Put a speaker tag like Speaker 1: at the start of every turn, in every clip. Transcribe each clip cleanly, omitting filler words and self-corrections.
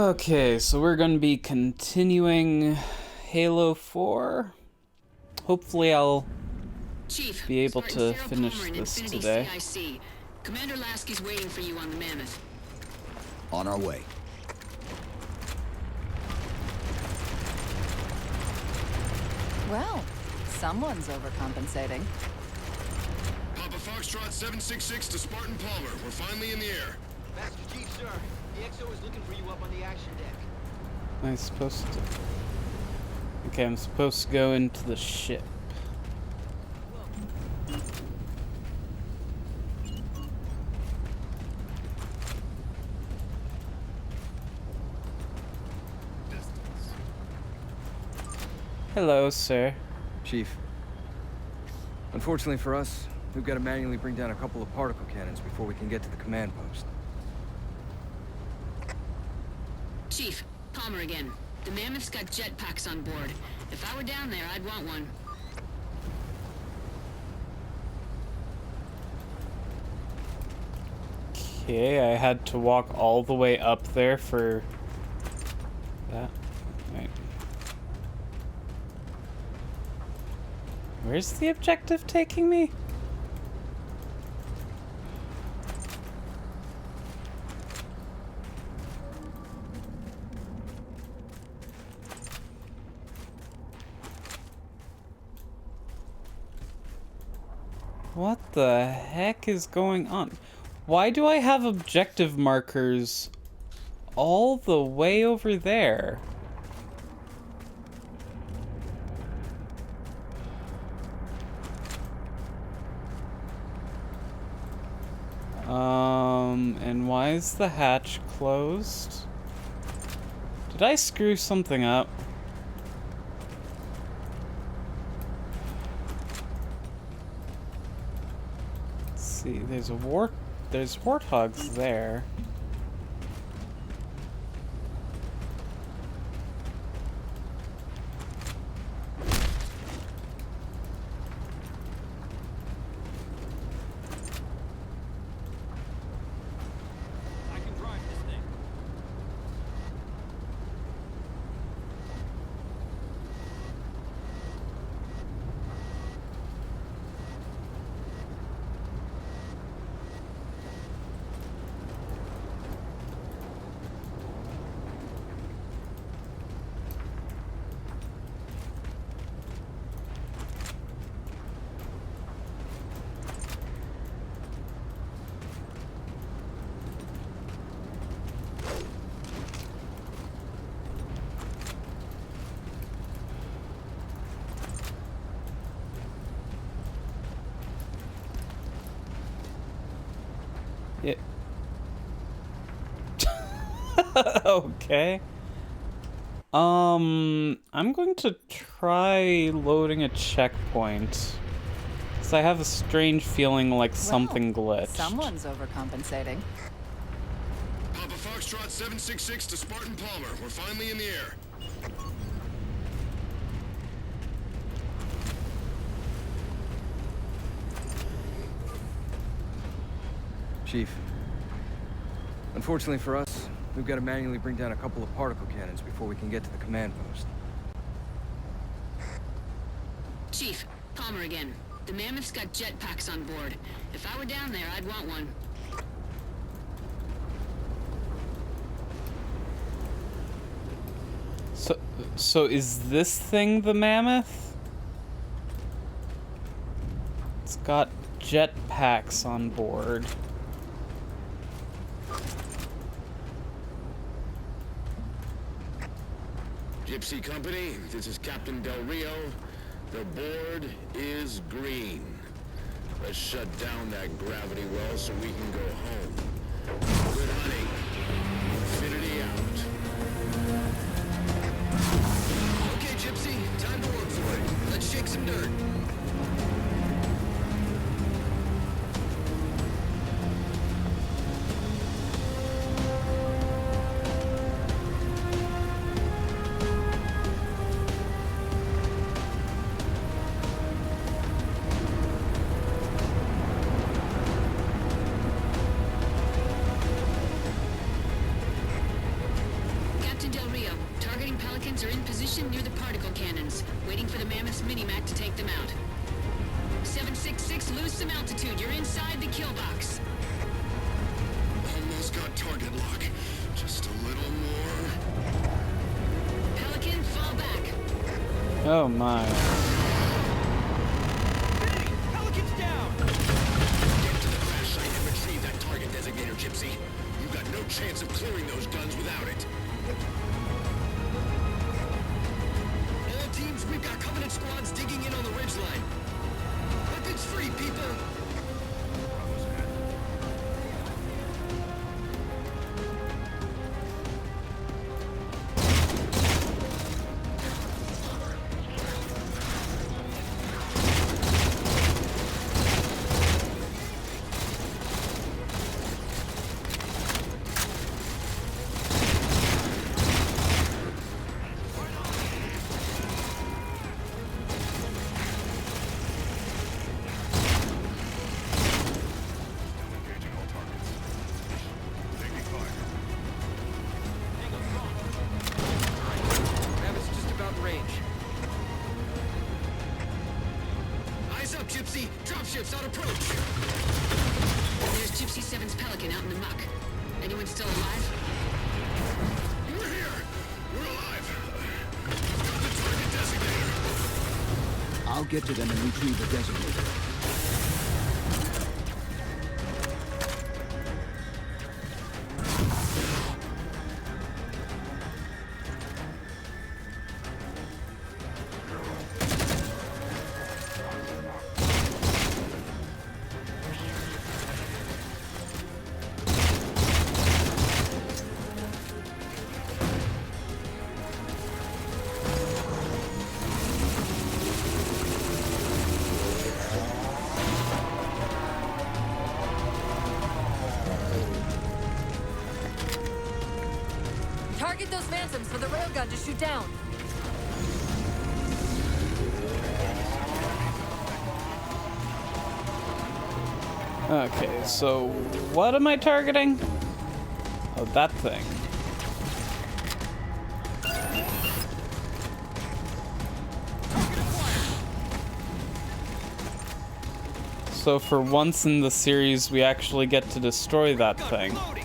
Speaker 1: Okay, so we're going to be continuing Halo 4. Hopefully I'll
Speaker 2: Chief,
Speaker 1: be able
Speaker 2: Spartan
Speaker 1: to
Speaker 2: Cyril
Speaker 1: finish
Speaker 2: Palmer in
Speaker 1: this
Speaker 2: Infinity
Speaker 1: today.
Speaker 2: CIC. Commander Lasky's waiting for you on the Mammoth.
Speaker 3: On our way.
Speaker 4: Well, someone's overcompensating.
Speaker 5: Papa Foxtrot 766 to Spartan Palmer. We're finally in the air.
Speaker 6: Master Chief, sir. The XO is looking for you up on the action deck.
Speaker 1: Am I supposed to... Okay, I'm supposed to go into the ship. Hello, sir.
Speaker 7: Chief. Unfortunately for us, we've got to manually bring down a couple of particle cannons before we can get to the command post.
Speaker 2: Chief, Palmer again. The Mammoth's got jetpacks on board. If I were down there, I'd want one.
Speaker 1: Okay, I had to walk all the way up there for that. Right. Where's the objective taking me? What the heck is going on? Why do I have objective markers all the way over there? And why is the hatch closed? Did I screw something up? Let's see, there's warthogs there.
Speaker 6: I can drive this thing.
Speaker 1: Yeah. Okay. I'm going to try loading a checkpoint. Because I have a strange feeling like something glitched.
Speaker 4: Someone's overcompensating.
Speaker 5: Papa Foxtrot 766 to Spartan Palmer. We're finally in the air.
Speaker 7: Chief. Unfortunately for us, we've got to manually bring down a couple of particle cannons before we can get to the command post.
Speaker 2: Chief, Palmer again. The Mammoth's got jetpacks on board. If I were down there, I'd want one.
Speaker 1: So is this thing the Mammoth? It's got jetpacks on board.
Speaker 5: Gypsy Company, this is Captain Del Rio. The board is green. Let's shut down that gravity well so we can go home. Good hunting. Infinity out.
Speaker 6: Okay, Gypsy, time to work for it. Let's shake some dirt.
Speaker 2: are in position near the particle cannons, waiting for the Mammoth's mini-mac to take them out. 766, lose some altitude. You're inside the kill box.
Speaker 5: Almost got target lock. Just a little more.
Speaker 2: Pelican, fall back.
Speaker 1: Oh my.
Speaker 6: Pelican's down!
Speaker 5: Get to the crash site and retrieve that target designator, Gypsy. You've got no chance of clearing those guns without it.
Speaker 6: All teams, we've got Covenant squads digging in on the ridgeline. Weapons free, people! Mammoth's just about in range. Eyes up, Gypsy! Dropships on approach!
Speaker 2: There's Gypsy 7's Pelican out in the muck. Anyone still alive?
Speaker 5: We're here! We're alive! Got the target designator!
Speaker 3: I'll get to them and retrieve the designator.
Speaker 4: Target those phantoms for the railgun to shoot down.
Speaker 1: Okay, so what am I targeting? Oh, that thing. So for once in the series, we actually get to destroy that thing.
Speaker 6: Loading!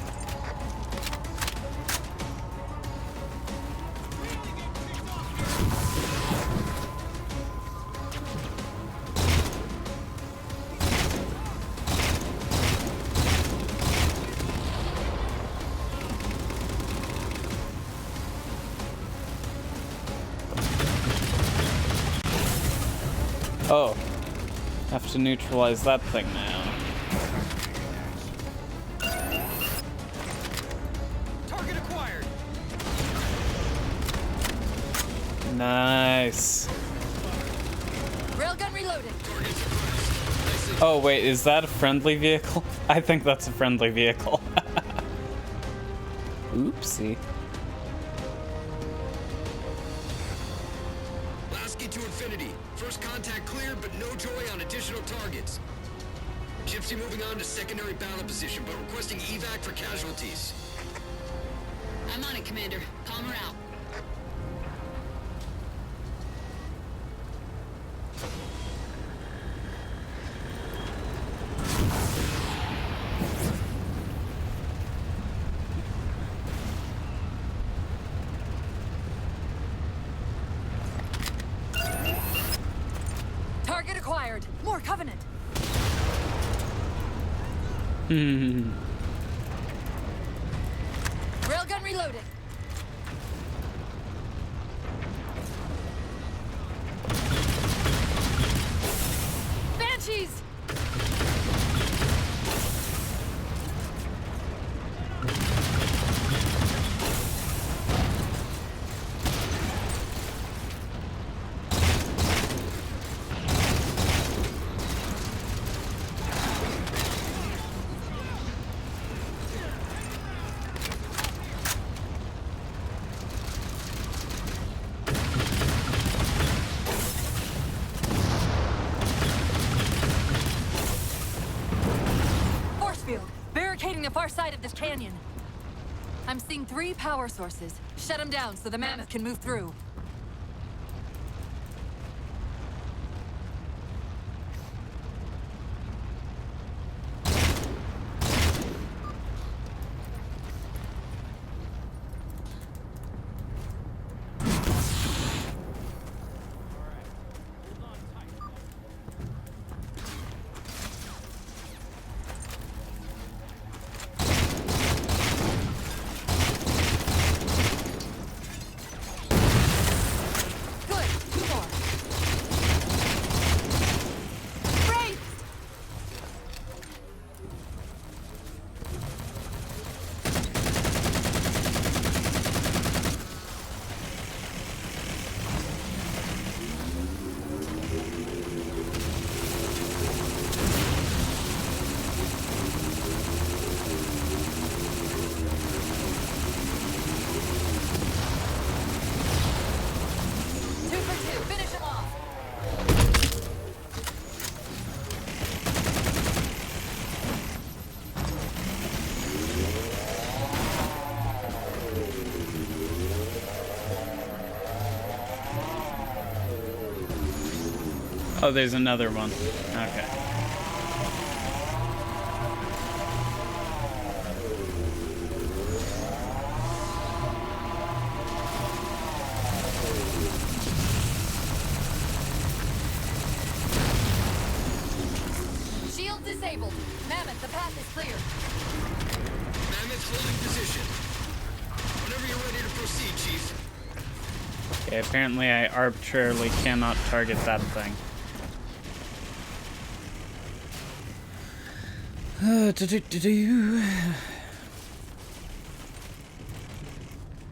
Speaker 1: Oh. Have to neutralize that thing now.
Speaker 6: Target acquired!
Speaker 1: Nice.
Speaker 4: Railgun reloaded.
Speaker 1: Oh, wait, is that a friendly vehicle? I think that's a friendly vehicle. Oopsie.
Speaker 6: Lasky to infinity. First contact cleared, but no joy on additional targets. Gypsy moving on to secondary battle position, but requesting evac for casualties.
Speaker 2: I'm on it, Commander. Palmer out.
Speaker 4: Target acquired. More Covenant.
Speaker 1: Hmm.
Speaker 4: Railgun reloaded. Banshees! Force field, barricading the far side of this canyon. I'm seeing 3 power sources. Shut them down so the Mammoth can move through.
Speaker 1: Oh, there's another one. Okay.
Speaker 4: Shield disabled. Mammoth, the path is clear.
Speaker 6: Mammoth holding position. Whenever you're ready to proceed, Chief.
Speaker 1: Okay, apparently I arbitrarily cannot target that thing.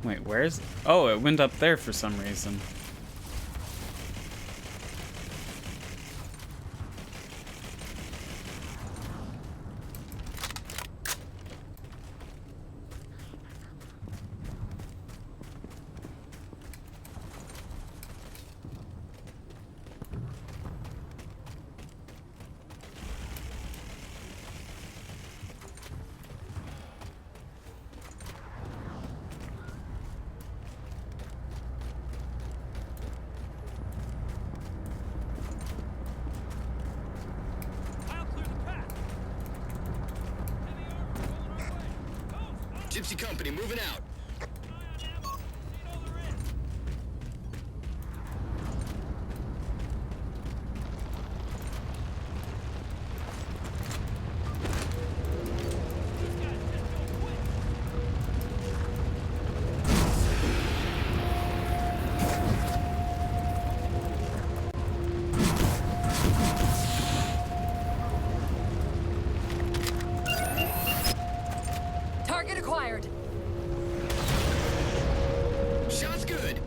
Speaker 1: Wait, where's... Oh, it went up there for some reason.
Speaker 6: Gypsy Company moving out.
Speaker 4: Target acquired.
Speaker 6: Shot's good.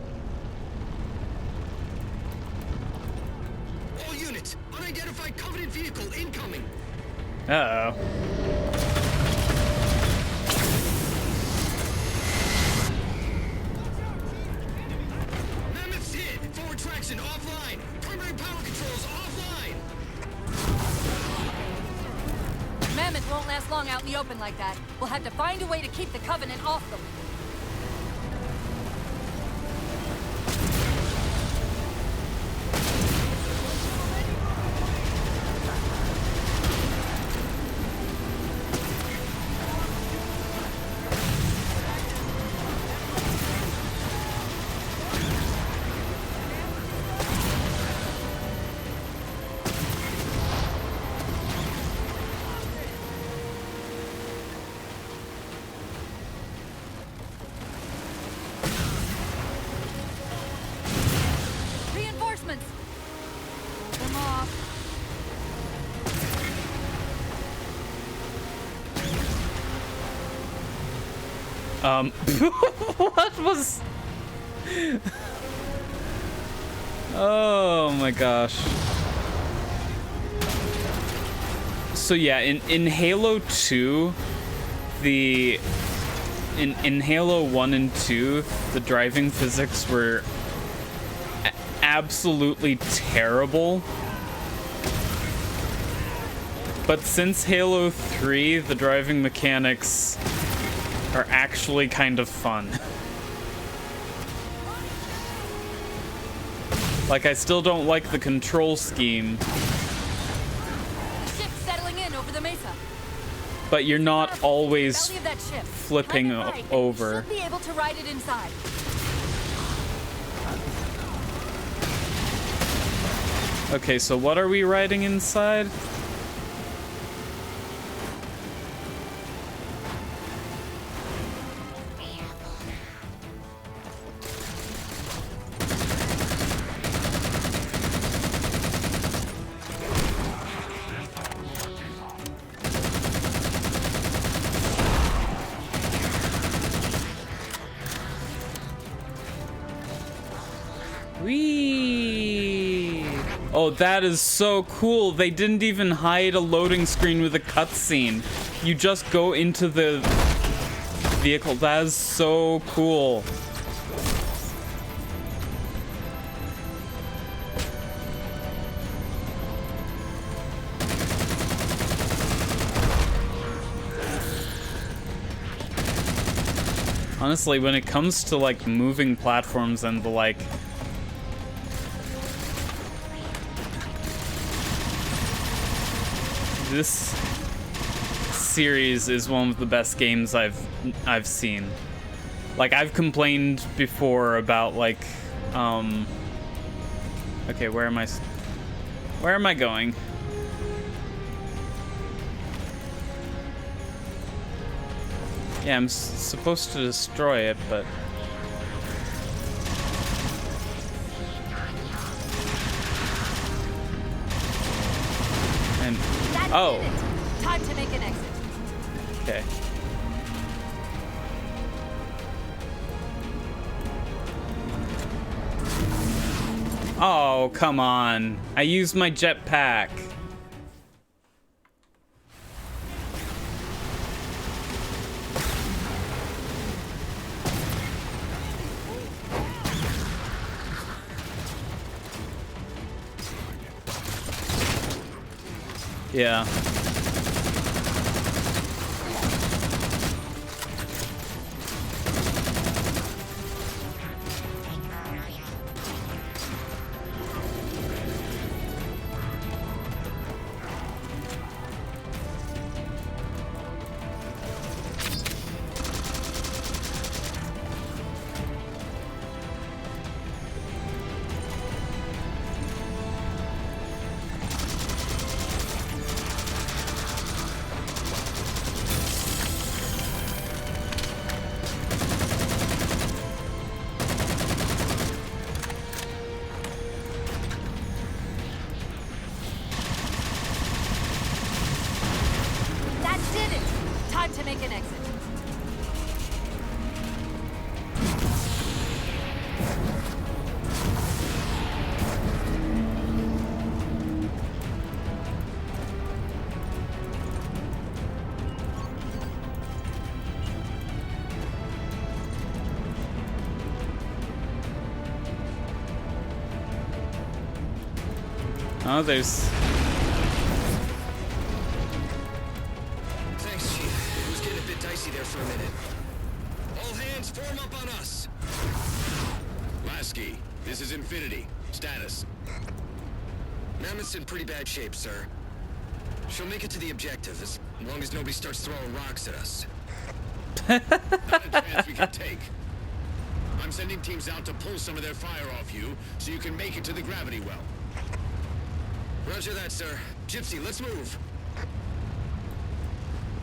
Speaker 6: All units, unidentified Covenant vehicle incoming.
Speaker 1: Uh-oh.
Speaker 6: Mammoth's hit. Forward traction offline. Primary power controls offline.
Speaker 4: Mammoth won't last long out in the open like that. We'll have to find a way to keep the Covenant off them. Reinforcements! Them off.
Speaker 1: What was... Oh my gosh. So yeah, in Halo 2, in Halo 1 and 2, the driving physics were absolutely terrible. But since Halo 3, the driving mechanics are actually kind of fun. Like, I still don't like the control scheme,
Speaker 4: Ship settling in over the mesa.
Speaker 1: but you're not always
Speaker 4: Belly of that ship.
Speaker 1: flipping
Speaker 4: Turn it right, and
Speaker 1: over.
Speaker 4: you should be able to ride it inside.
Speaker 1: Okay, so what are we riding inside? Whee! Oh, that is so cool. They didn't even hide a loading screen with a cutscene. You just go into the vehicle. That is so cool. Honestly, when it comes to like moving platforms and the like, this series is one of the best games I've seen. Like, I've complained before about, like, okay, where am I going? Yeah, I'm supposed to destroy it, but... And...
Speaker 4: That's
Speaker 1: oh!
Speaker 4: it. Time to make an exit.
Speaker 1: Okay. Oh, come on. I used my jetpack. Yeah. Oh, there's...
Speaker 6: Thanks, Chief. It was getting a bit dicey there for a minute. All hands, form up on us.
Speaker 5: Lasky, this is Infinity. Status.
Speaker 6: Mammoth's in pretty bad shape, sir. She'll make it to the objective as long as nobody starts throwing rocks at us.
Speaker 5: Not a chance we can take. I'm sending teams out to pull some of their fire off you so you can make it to the gravity well.
Speaker 6: Roger that, sir. Gypsy, let's move.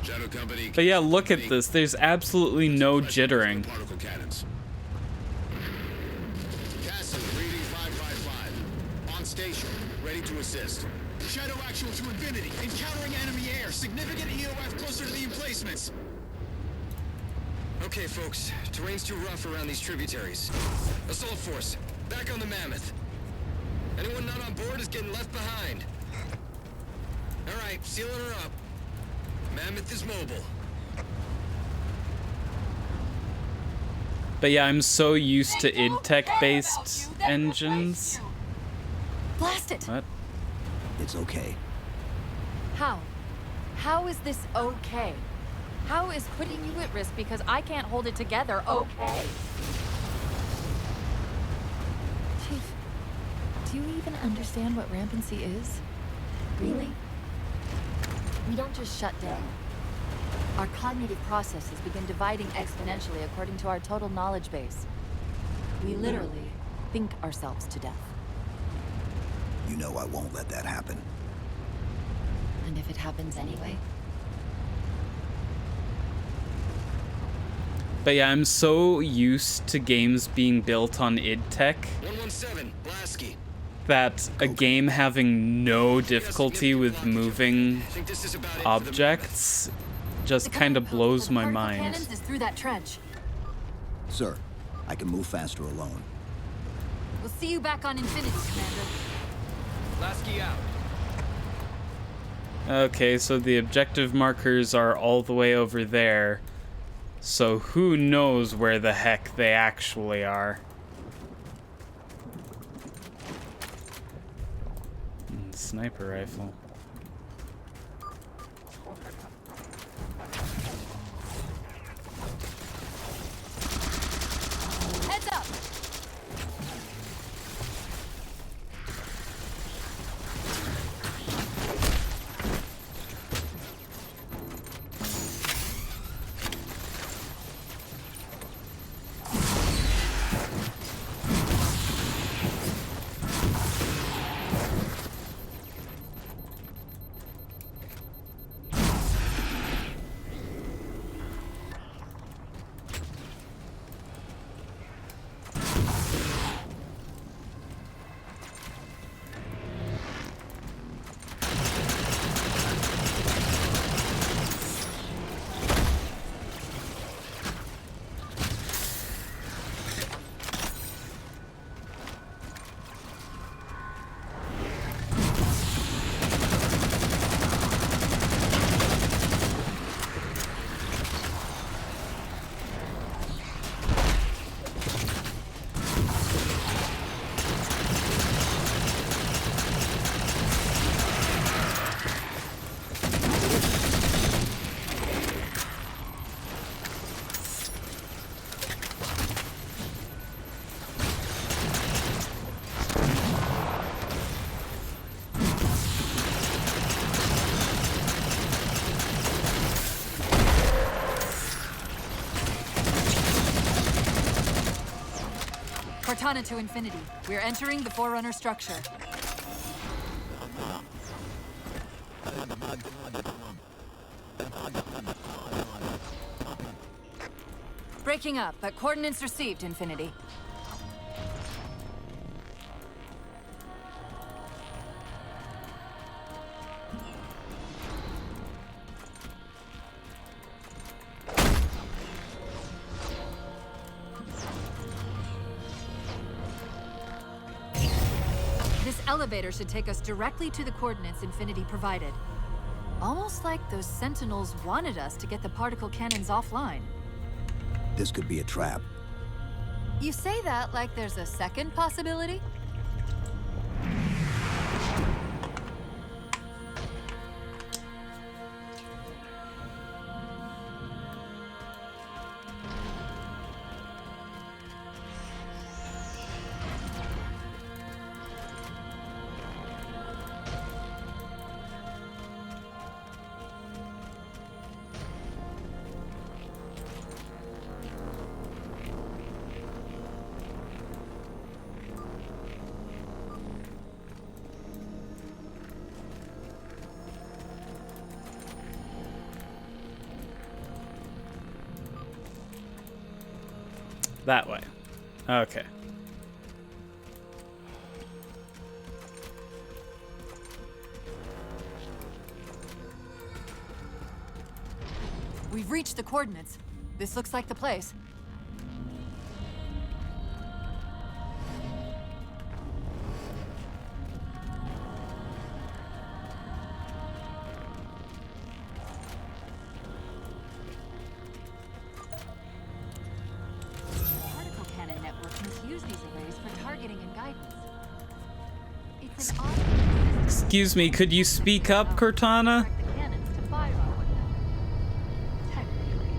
Speaker 5: Shadow Company.
Speaker 1: But yeah, look at this. There's absolutely no jittering.
Speaker 5: Particle cannons. Castle, reading 555. On station, ready to assist.
Speaker 3: Shadow actual to Infinity. Encountering enemy air. Significant EOF closer to the emplacements.
Speaker 6: Okay, folks. Terrain's too rough around these tributaries. Assault force, back on the Mammoth. Anyone not on board is getting left behind. All right, sealing her up. Mammoth is mobile.
Speaker 1: But yeah, I'm so used to id-Tech-based engines.
Speaker 4: Blast it!
Speaker 1: What?
Speaker 3: It's okay.
Speaker 4: How? How is this okay? How is putting you at risk because I can't hold it together okay? Chief, do you even understand what rampancy is? Really? We don't just shut down. Our cognitive processes begin dividing exponentially according to our total knowledge base. We literally think ourselves to death.
Speaker 3: You know I won't let that happen.
Speaker 4: And if it happens anyway?
Speaker 1: But yeah, I'm so used to games being built on id-Tech
Speaker 6: 117, Lasky.
Speaker 1: that a game having no difficulty with moving
Speaker 6: I think this is about it for the
Speaker 1: objects just kind of blows my mind.
Speaker 4: Cannons is through that trench.
Speaker 3: Sir, I can move faster alone.
Speaker 4: We'll see you back on Infinity, Commander.
Speaker 7: Lasky out.
Speaker 1: Okay, so the objective markers are all the way over there. So who knows where the heck they actually are. Sniper rifle.
Speaker 4: Heads up! Cortana to Infinity. We're entering the Forerunner structure. Breaking up, but coordinates received, Infinity. This elevator should take us directly to the coordinates Infinity provided. Almost like those Sentinels wanted us to get the particle cannons offline.
Speaker 8: This could be a trap.
Speaker 4: You say that like there's a second possibility?
Speaker 1: That way. Okay.
Speaker 4: We've reached the coordinates. This looks like the place. Particle cannon network must use these arrays for targeting and guidance. It's an odd...
Speaker 1: Excuse me, could you speak up, Cortana?
Speaker 4: Direct the cannons to fire on one another. Technically.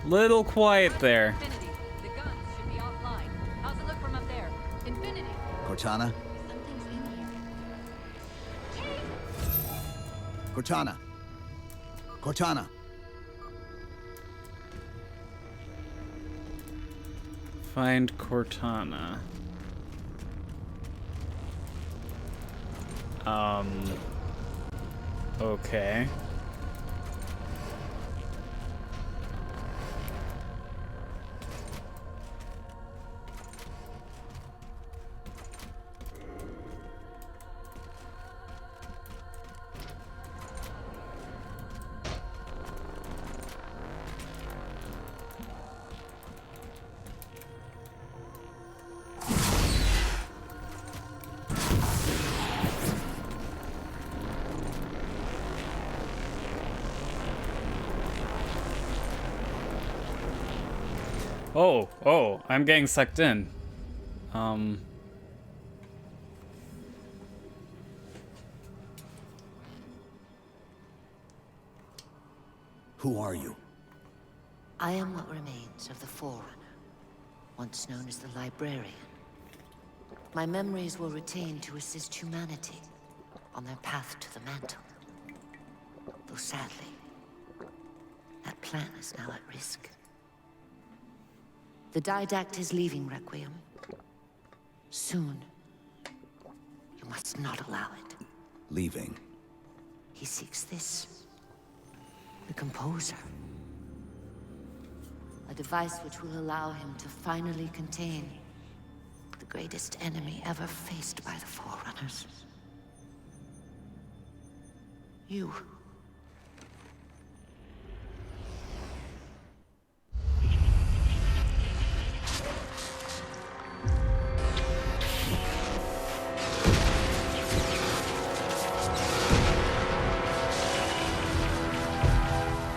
Speaker 1: Little quiet there.
Speaker 4: Infinity, the guns should be offline. How's it look from up there? Infinity,
Speaker 8: Cortana?
Speaker 4: something's in here.
Speaker 8: Cortana? Cortana?
Speaker 1: Find Cortana. Okay. Oh, I'm getting sucked in.
Speaker 8: Who are you?
Speaker 9: I am what remains of the Forerunner, once known as the Librarian. My memories were retained to assist humanity on their path to the mantle. Though sadly, that plan is now at risk. The Didact is leaving Requiem. Soon. You must not allow it.
Speaker 8: Leaving.
Speaker 9: He seeks this. The Composer. A device which will allow him to finally contain the greatest enemy ever faced by the Forerunners. You.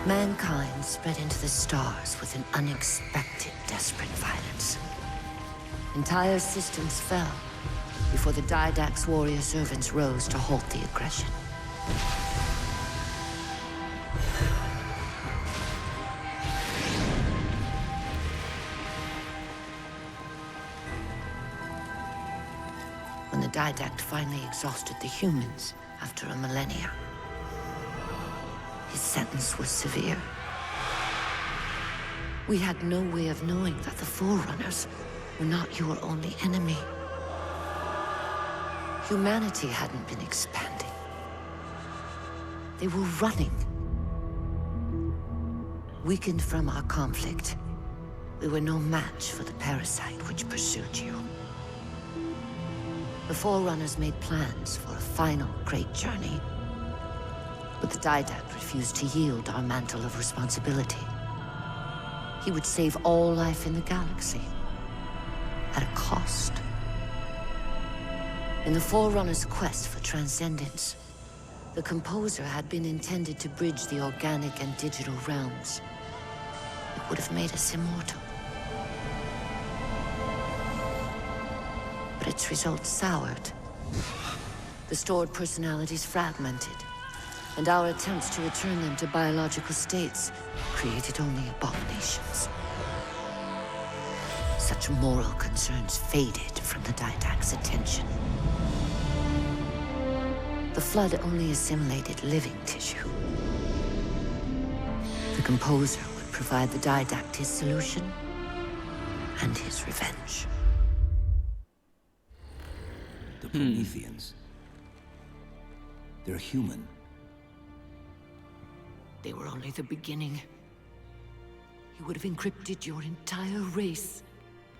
Speaker 9: Mankind spread into the stars with an unexpected, desperate violence. Entire systems fell before the Didact's warrior servants rose to halt the aggression. When the Didact finally exhausted the humans after a millennia, his sentence was severe. We had no way of knowing that the Forerunners were not your only enemy. Humanity hadn't been expanding. They were running. Weakened from our conflict, we were no match for the parasite which pursued you. The Forerunners made plans for a final great journey, but the Didact refused to yield our mantle of responsibility. He would save all life in the galaxy, at a cost. In the Forerunners' quest for transcendence, the Composer had been intended to bridge the organic and digital realms. It would have made us immortal. But its results soured. The stored personalities fragmented, and our attempts to return them to biological states created only abominations. Such moral concerns faded from the Didact's attention. The Flood only assimilated living tissue. The Composer would provide the Didact his solution and his revenge.
Speaker 8: The Prometheans. They're human.
Speaker 9: They were only the beginning. He would have encrypted your entire race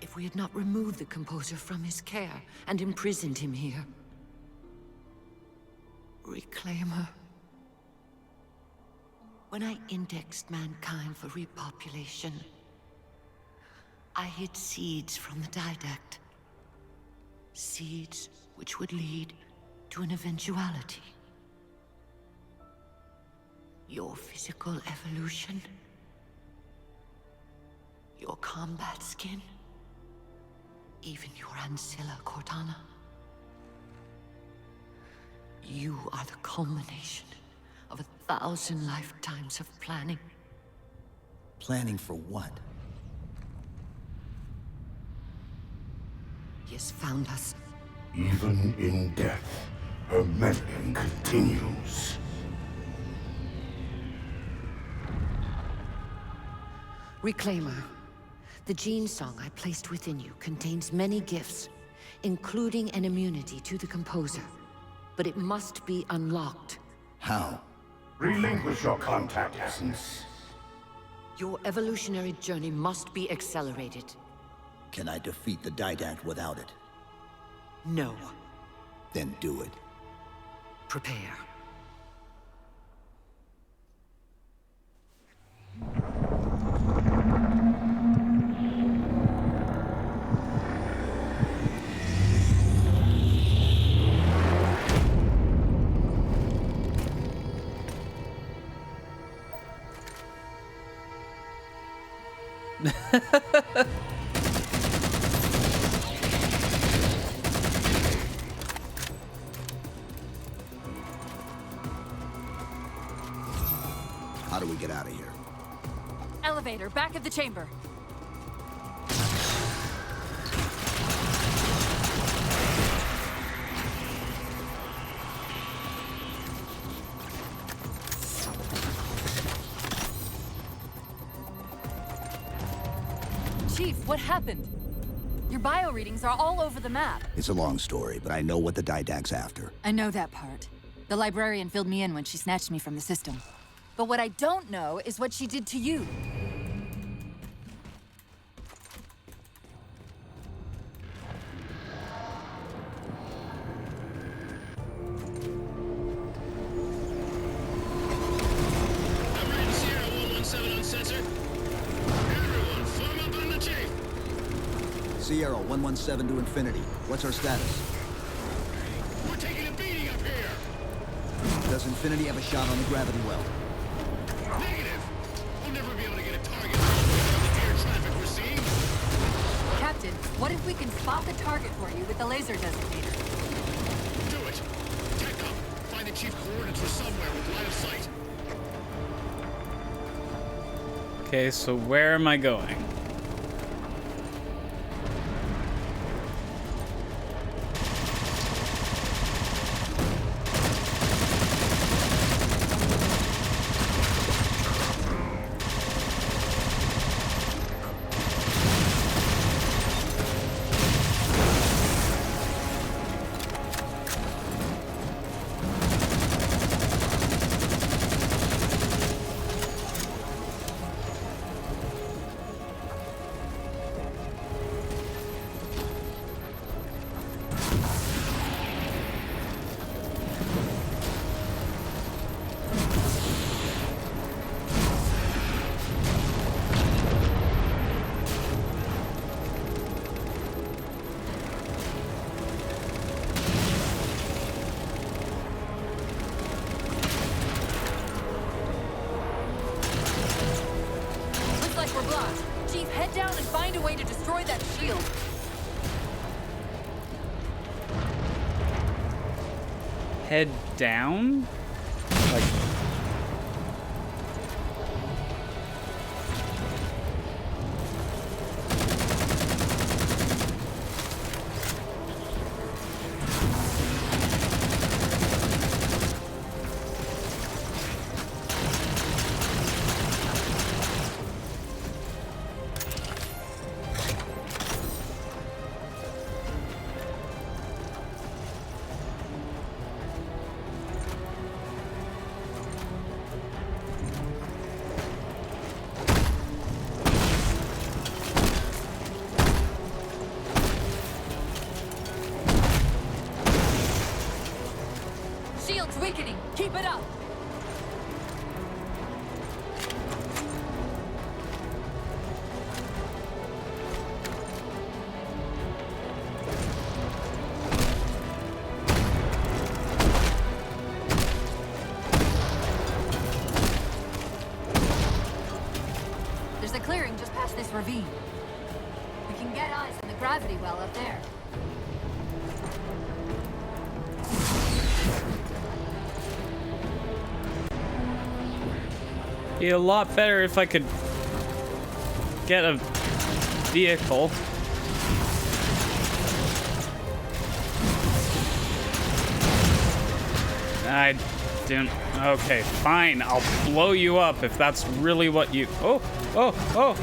Speaker 9: if we had not removed the Composer from his care and imprisoned him here. Reclaimer. When I indexed mankind for repopulation, I hid seeds from the Didact. Seeds which would lead to an eventuality. Your physical evolution, your combat skin, even your ancilla, Cortana. You are the culmination of 1,000 lifetimes of planning.
Speaker 8: Planning for what?
Speaker 9: He has found us.
Speaker 10: Even in death, her meddling continues.
Speaker 9: Reclaimer. The gene song I placed within you contains many gifts, including an immunity to the Composer. But it must be unlocked.
Speaker 8: How?
Speaker 10: Relinquish your contact essence.
Speaker 9: Your evolutionary journey must be accelerated.
Speaker 8: Can I defeat the Didact without it?
Speaker 9: No.
Speaker 8: Then do it.
Speaker 9: Prepare.
Speaker 8: How do we get out of here?
Speaker 4: Elevator, back of the chamber. Chief, what happened? Your bio readings are all over the map.
Speaker 8: It's a long story, but I know what the Didact's after.
Speaker 4: I know that part. The librarian filled me in when she snatched me from the system. But what I don't know is what she did to you.
Speaker 5: I'm reading Sierra 117 on sensor. Everyone, form up on the chief.
Speaker 8: Sierra 117 to Infinity. What's our status?
Speaker 5: We're taking a beating up here.
Speaker 8: Does Infinity have a shot on the gravity well?
Speaker 5: Negative. We'll never be able to get a target on the air traffic we're seeing.
Speaker 4: Captain, what if we can spot the target for you with the laser designator?
Speaker 5: Do it. Tech up. Find the chief coordinates for somewhere with line of sight.
Speaker 1: Okay, so where am I going?
Speaker 4: down and find a way to destroy that shield.
Speaker 1: Head down? Like...
Speaker 4: Shield's weakening. Keep it up. There's a clearing just past this ravine. We can get eyes on the gravity well up there.
Speaker 1: Be a lot better if I could get a vehicle. I don't... Okay, fine. I'll blow you up if that's really what you... Oh! Oh! Oh!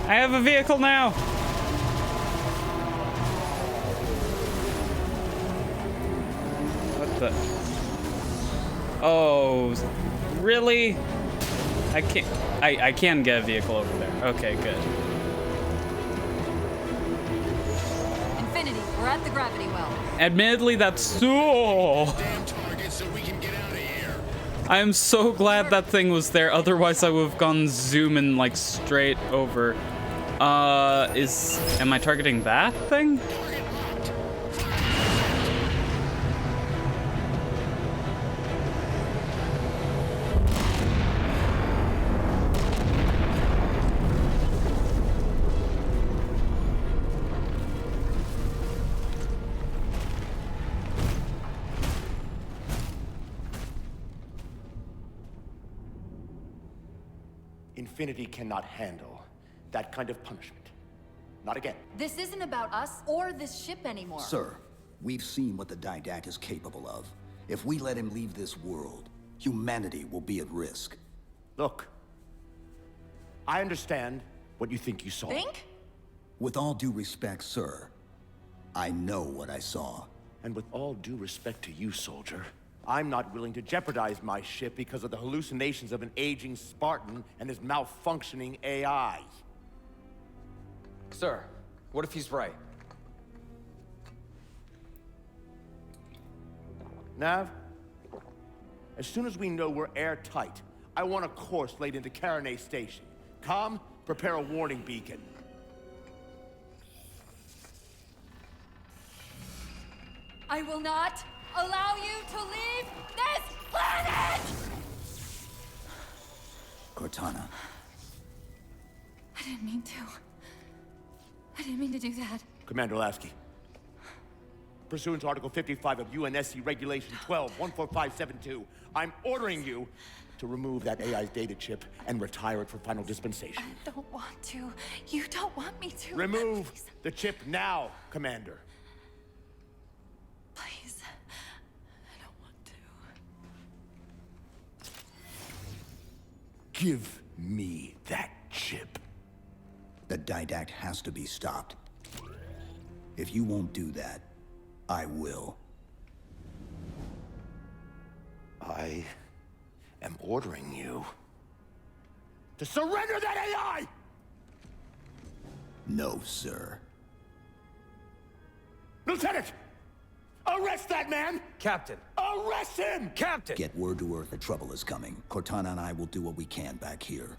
Speaker 1: I have a vehicle now! What the... Oh... Really? I can't... I can get a vehicle over there. Okay, good.
Speaker 4: Infinity, we're at the gravity well.
Speaker 1: Admittedly, that's so...
Speaker 3: Damn target so we can get out of here.
Speaker 1: I am so glad that thing was there. Otherwise, I would have gone zooming like straight over. Am I targeting that thing?
Speaker 11: Infinity cannot handle that kind of punishment. Not again.
Speaker 4: This isn't about us or this ship anymore.
Speaker 8: Sir, we've seen what the Didact is capable of. If we let him leave this world, humanity will be at risk.
Speaker 11: Look, I understand what you think you saw.
Speaker 4: Think?
Speaker 8: With all due respect, sir, I know what I saw.
Speaker 11: And with all due respect to you, soldier, I'm not willing to jeopardize my ship because of the hallucinations of an aging Spartan and his malfunctioning AI.
Speaker 7: Sir, what if he's right?
Speaker 11: Nav, as soon as we know we're airtight, I want a course laid into Karenay Station. Com, prepare a warning beacon.
Speaker 4: I will not allow you to leave this planet!
Speaker 8: Cortana.
Speaker 4: I didn't mean to. I didn't mean to do that.
Speaker 11: Commander Lasky. Pursuant to Article 55 of UNSC Regulation 12-14572, I'm ordering you to remove that AI's data chip and retire it for final dispensation.
Speaker 4: I don't want to. You don't want me to.
Speaker 11: Remove
Speaker 4: Please.
Speaker 11: the chip now, Commander.
Speaker 4: Please. I don't want to.
Speaker 11: Give me that chip.
Speaker 8: The Didact has to be stopped. If you won't do that, I will.
Speaker 11: I am ordering you to surrender that AI!
Speaker 8: No, sir.
Speaker 11: Lieutenant! Arrest that man!
Speaker 7: Captain!
Speaker 11: Arrest him!
Speaker 7: Captain!
Speaker 8: Get word to Earth that trouble is coming. Cortana and I will do what we can back here.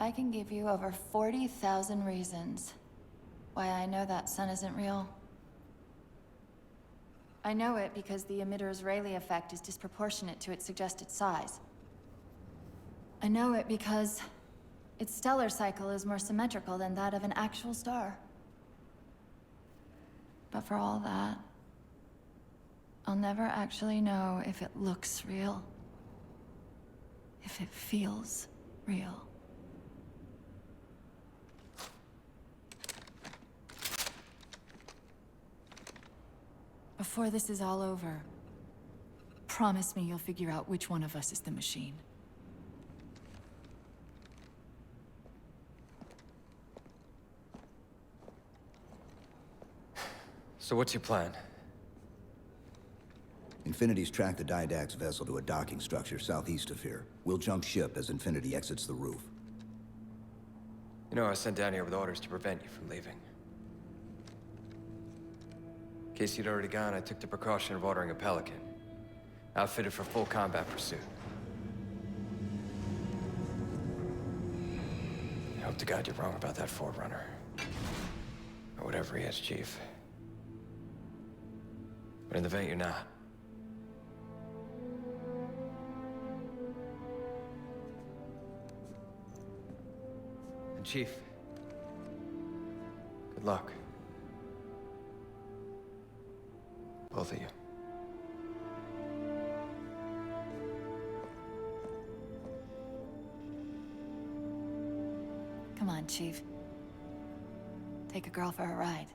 Speaker 4: I can give you over 40,000 reasons why I know that sun isn't real. I know it because the emitter's Rayleigh effect is disproportionate to its suggested size. I know it because its stellar cycle is more symmetrical than that of an actual star. But for all that, I'll never actually know if it looks real. If it feels real. Before this is all over, promise me you'll figure out which one of us is the machine.
Speaker 7: So what's your plan?
Speaker 8: Infinity's tracked the Didact's vessel to a docking structure southeast of here. We'll jump ship as Infinity exits the roof.
Speaker 7: You know, I was sent down here with orders to prevent you from leaving. In case you'd already gone, I took the precaution of ordering a Pelican, outfitted for full combat pursuit. I hope to God you're wrong about that Forerunner. Or whatever he is, Chief. But in the event you're not. And Chief, good luck. Both of you.
Speaker 4: Come on, Chief. Take a girl for a ride.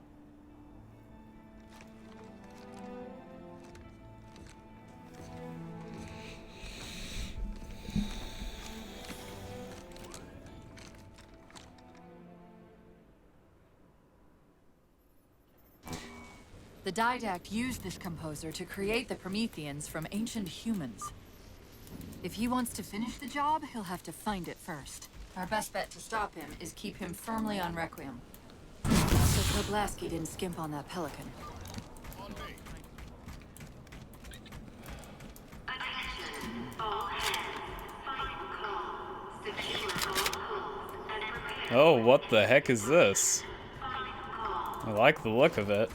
Speaker 4: The Didact used this composer to create the Prometheans from ancient humans. If he wants to finish the job, he'll have to find it first. Our best bet to stop him is keep him firmly on Requiem. So Koblaski didn't skimp on that Pelican.
Speaker 1: Oh, what the heck is this? I like the look of it.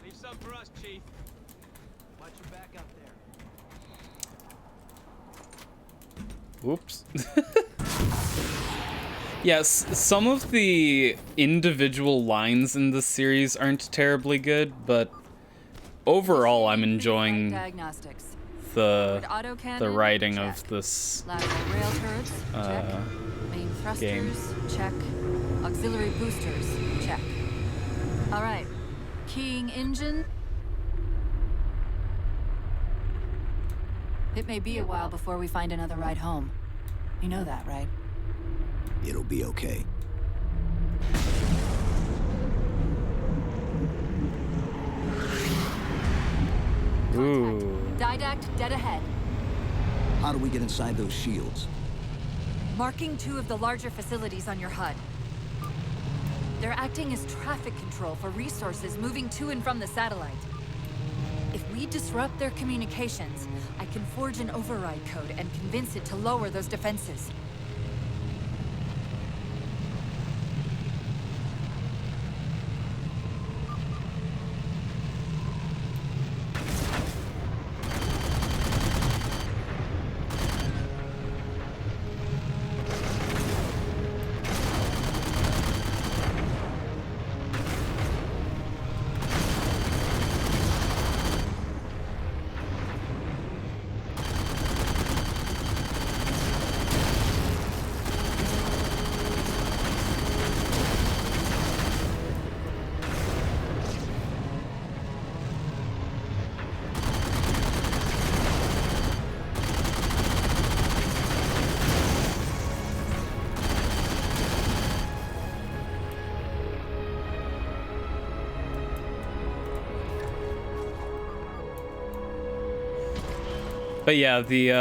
Speaker 12: Leave some for us, Chief. Watch your back out there.
Speaker 1: Oops. Yes, some of the individual lines in this series aren't terribly good, but overall I'm enjoying the writing of this
Speaker 4: Lateral rail turrets, check. Main thrusters,
Speaker 1: game.
Speaker 4: Check. Auxiliary boosters, check. All right. Keying engine. It may be a while before we find another ride home. You know that, right?
Speaker 8: It'll be okay.
Speaker 1: Ooh.
Speaker 4: Didact dead ahead.
Speaker 8: How do we get inside those shields?
Speaker 4: Marking 2 of the larger facilities on your HUD. They're acting as traffic control for resources moving to and from the satellite. If we disrupt their communications, I can forge an override code and convince it to lower those defenses.
Speaker 1: But yeah, the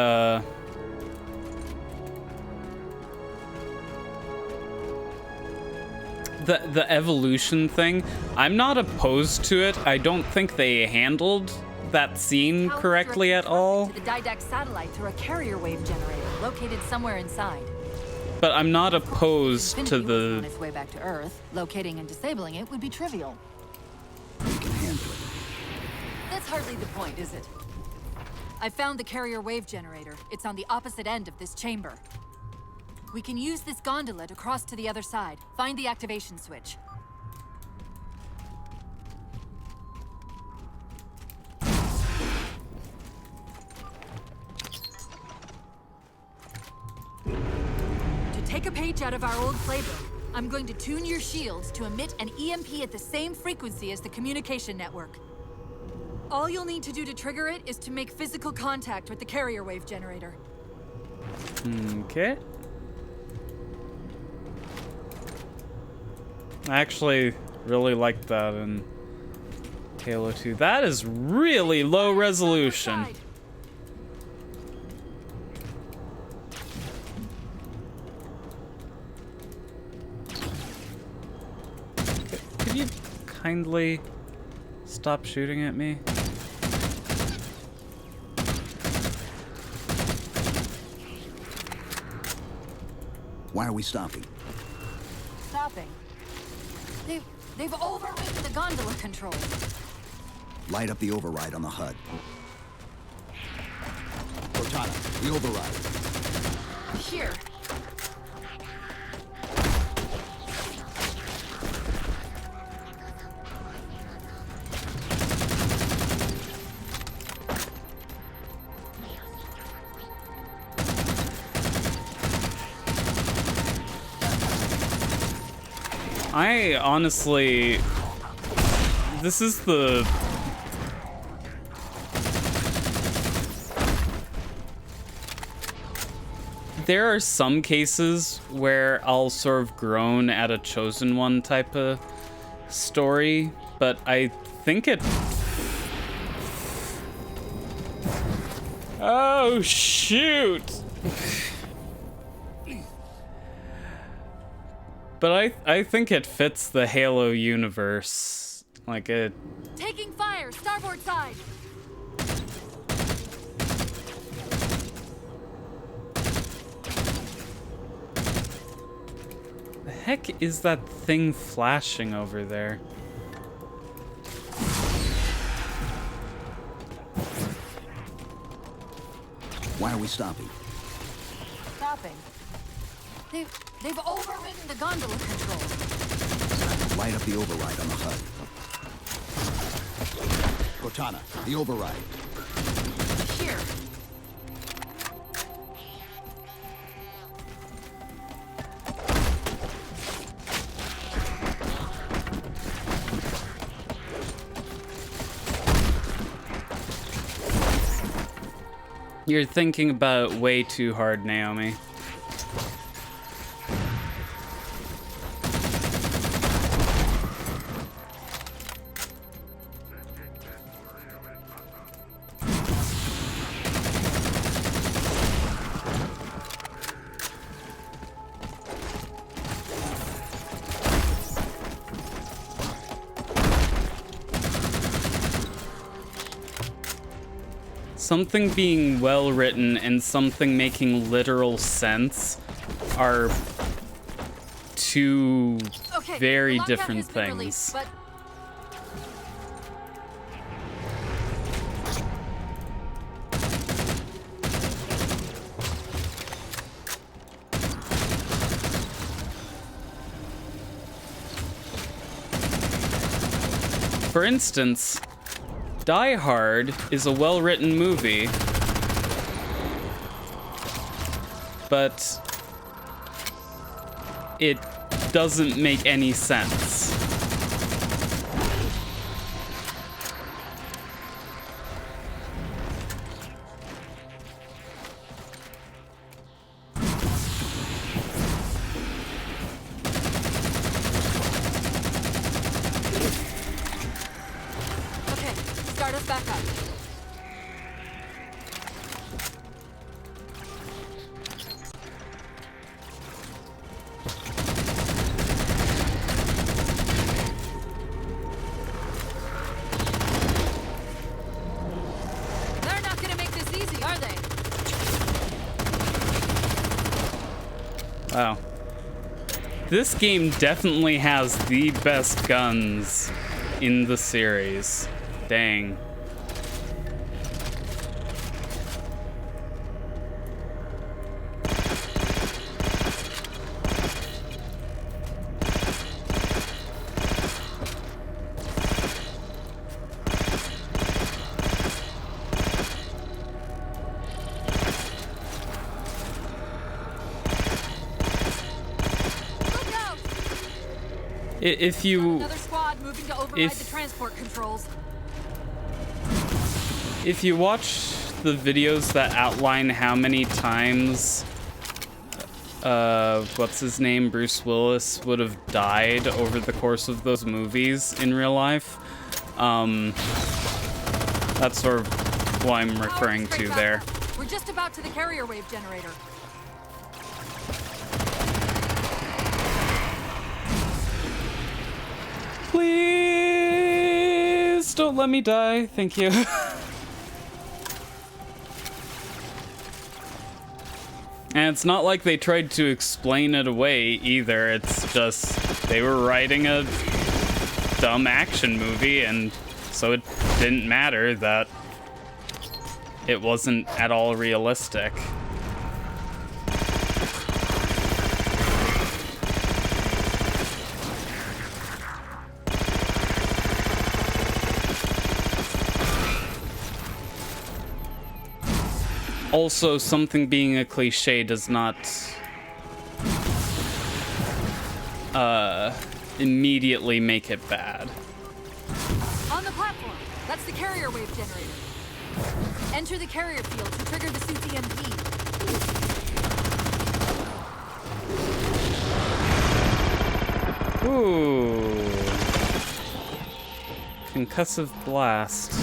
Speaker 1: evolution thing, I'm not opposed to it. I don't think they handled that scene correctly at all.
Speaker 4: To the Didact satellite through a carrier wave generator located somewhere inside.
Speaker 1: but I'm not opposed to
Speaker 4: Infinity was on
Speaker 1: the...
Speaker 4: its way back to Earth. Locating and disabling it would be trivial.
Speaker 8: We can handle it.
Speaker 4: That's hardly the point, is it? I found the carrier wave generator. It's on the opposite end of this chamber. We can use this gondola to cross to the other side. Find the activation switch. To take a page out of our old playbook, I'm going to tune your shields to emit an EMP at the same frequency as the communication network. All you'll need to do to trigger it is to make physical contact with the carrier wave generator.
Speaker 1: Okay. I actually really like that in Halo 2. That is really low resolution. Could you kindly stop shooting at me?
Speaker 8: Why are we stopping?
Speaker 4: Stopping. They've overridden the gondola controls.
Speaker 8: Light up the override on the HUD. Cortana, the override.
Speaker 4: Here.
Speaker 1: I honestly... This is the... There are some cases where I'll sort of groan at a Chosen One type of story, but I think it... Oh, shoot! But I think it fits the Halo universe. Like it...
Speaker 4: Taking fire, starboard side!
Speaker 1: The heck is that thing flashing over there?
Speaker 8: Why are we stopping?
Speaker 4: Stopping. They've overridden the gondola controls.
Speaker 8: Light up the override on the HUD. Cortana, the override.
Speaker 4: Here.
Speaker 1: You're thinking about it way too hard, Naomi. Something being well written and something making literal sense are two very different things.
Speaker 4: Released, but...
Speaker 1: For instance, Die Hard is a well-written movie, but it doesn't make any sense. Wow. This game definitely has the best guns in the series. Dang. If you
Speaker 4: Another squad moving to override the transport controls.
Speaker 1: If you watch the videos that outline how many times what's his name, Bruce Willis, would have died over the course of those movies in real life, that's sort of what I'm referring to there.
Speaker 4: We're just about to the carrier wave generator.
Speaker 1: Please don't let me die. Thank you. And it's not like they tried to explain it away either. It's just they were writing a dumb action movie, and so it didn't matter that it wasn't at all realistic. Also, something being a cliche does not immediately make it bad.
Speaker 4: On the platform, that's the carrier wave generator. Enter the carrier field to trigger the suit's EMP.
Speaker 1: Ooh. Concussive blast.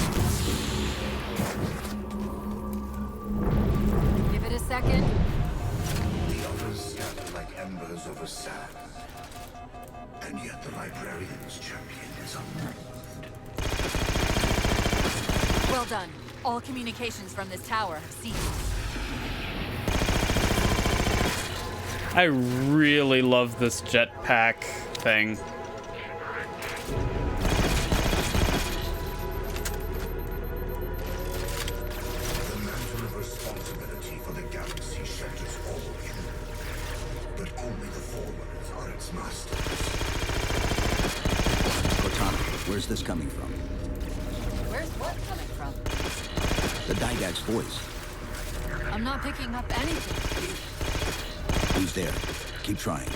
Speaker 4: Second.
Speaker 10: The others scatter like embers over sand. And yet the librarian's champion is unmoved.
Speaker 4: Well done. All communications from this tower have ceased.
Speaker 1: I really love this jetpack thing.
Speaker 8: Where's this coming from?
Speaker 4: Where's what coming from?
Speaker 8: The Didact's voice.
Speaker 4: I'm not picking up anything.
Speaker 8: He's there. Keep trying.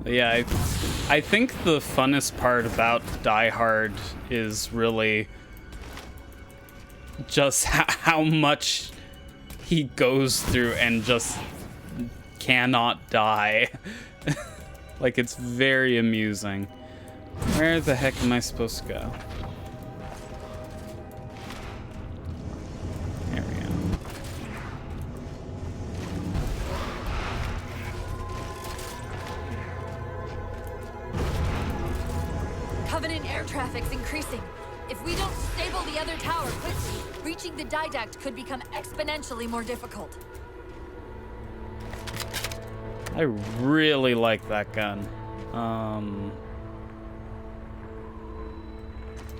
Speaker 1: Yeah, I think the funnest part about Die Hard is really just how much he goes through and just cannot die. Like, it's very amusing. Where the heck am I supposed to go? There we go.
Speaker 4: Covenant air traffic's increasing. If we don't disable the other tower quickly, reaching the Didact could become exponentially more difficult.
Speaker 1: I really like that gun.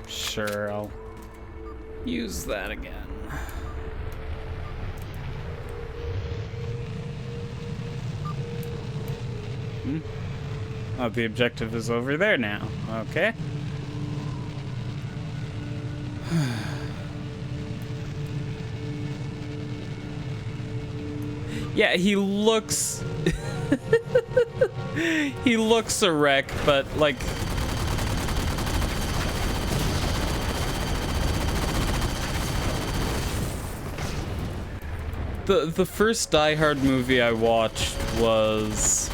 Speaker 1: Sure, I'll use that again. Oh, the objective is over there now. Okay. Yeah, he looks He looks a wreck, but like the first Die Hard movie I watched was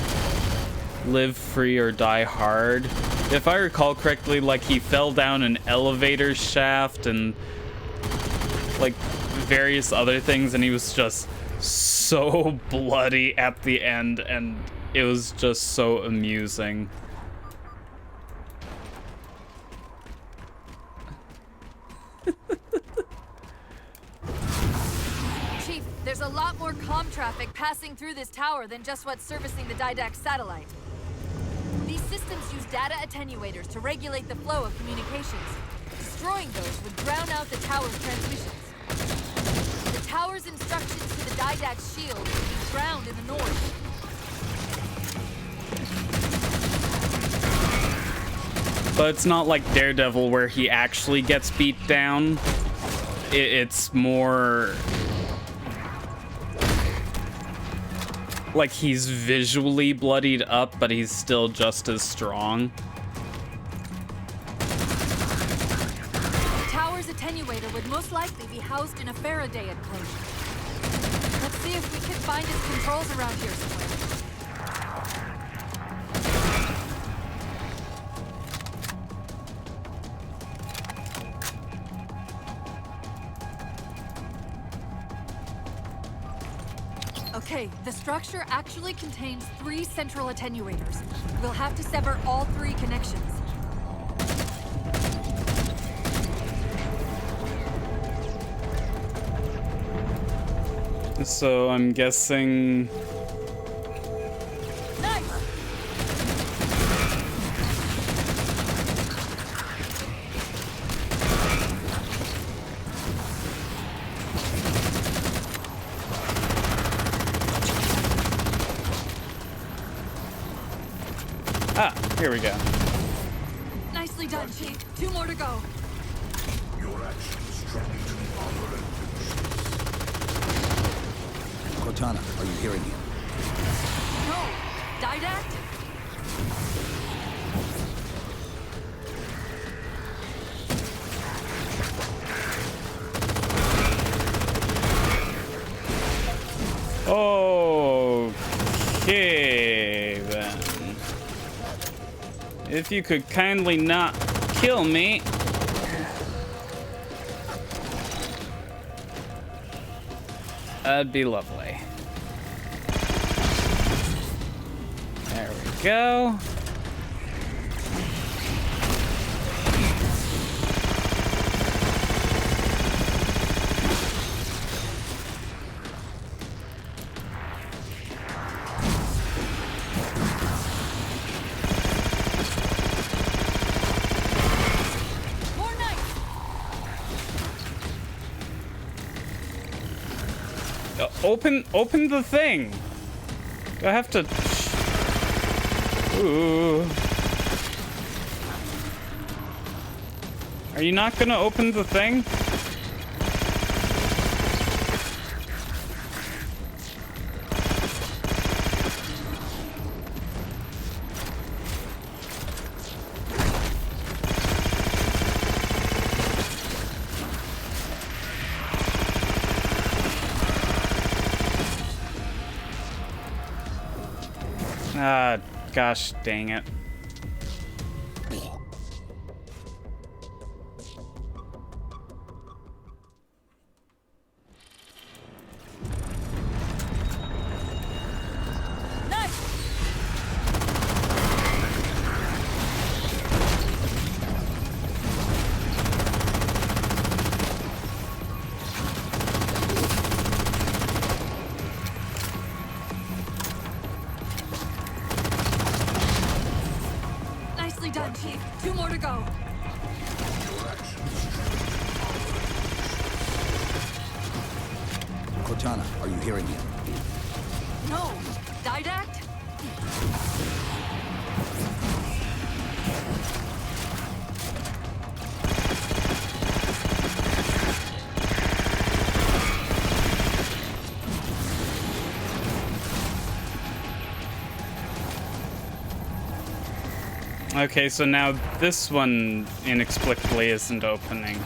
Speaker 1: Live Free or Die Hard. If I recall correctly, like he fell down an elevator shaft and like various other things, and he was just so bloody at the end, and it was just so amusing.
Speaker 4: Chief, there's a lot more comm traffic passing through this tower than just what's servicing the Didact satellite. These systems use data attenuators to regulate the flow of communications. Destroying those would drown out the tower's transmissions. The tower's instructions to the Didact shield would be drowned in the north.
Speaker 1: But it's not like Daredevil where he actually gets beat down. It's more like he's visually bloodied up, but he's still just as strong.
Speaker 4: The tower's attenuator would most likely be housed in a Faraday enclosure. Let's see if we can find its controls around here somewhere. Okay, the structure actually contains 3 central attenuators. We'll have to sever all 3 connections.
Speaker 1: So I'm guessing... Here we go.
Speaker 4: Nicely done, Chief. 2 more to go.
Speaker 10: Your actions track to honor and
Speaker 8: Cortana, are you hearing him?
Speaker 4: No! Didact?
Speaker 1: Okay, then. If you could kindly not kill me. That'd be lovely. There we go. Open the thing. Do I have to? Ooh. Are you not gonna open the thing? Ah, gosh dang it.
Speaker 4: Nicely done, Chief. 2 more to go.
Speaker 8: Cortana, are you hearing him?
Speaker 4: No! Didact?
Speaker 1: Okay, so now this one inexplicably isn't opening.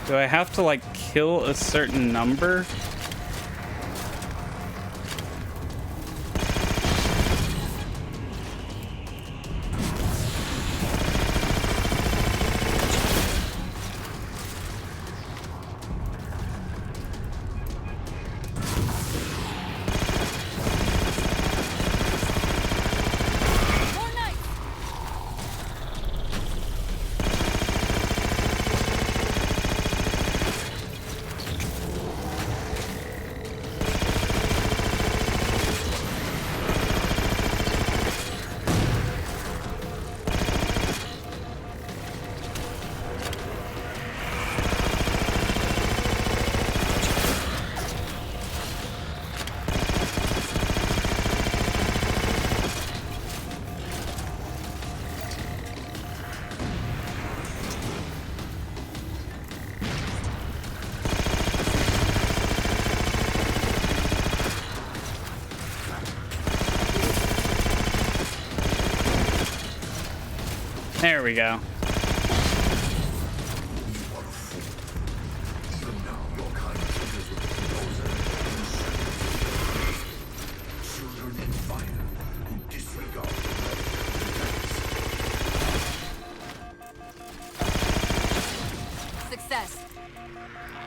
Speaker 1: Do I have to, like, kill a certain number? There we go.
Speaker 4: Success.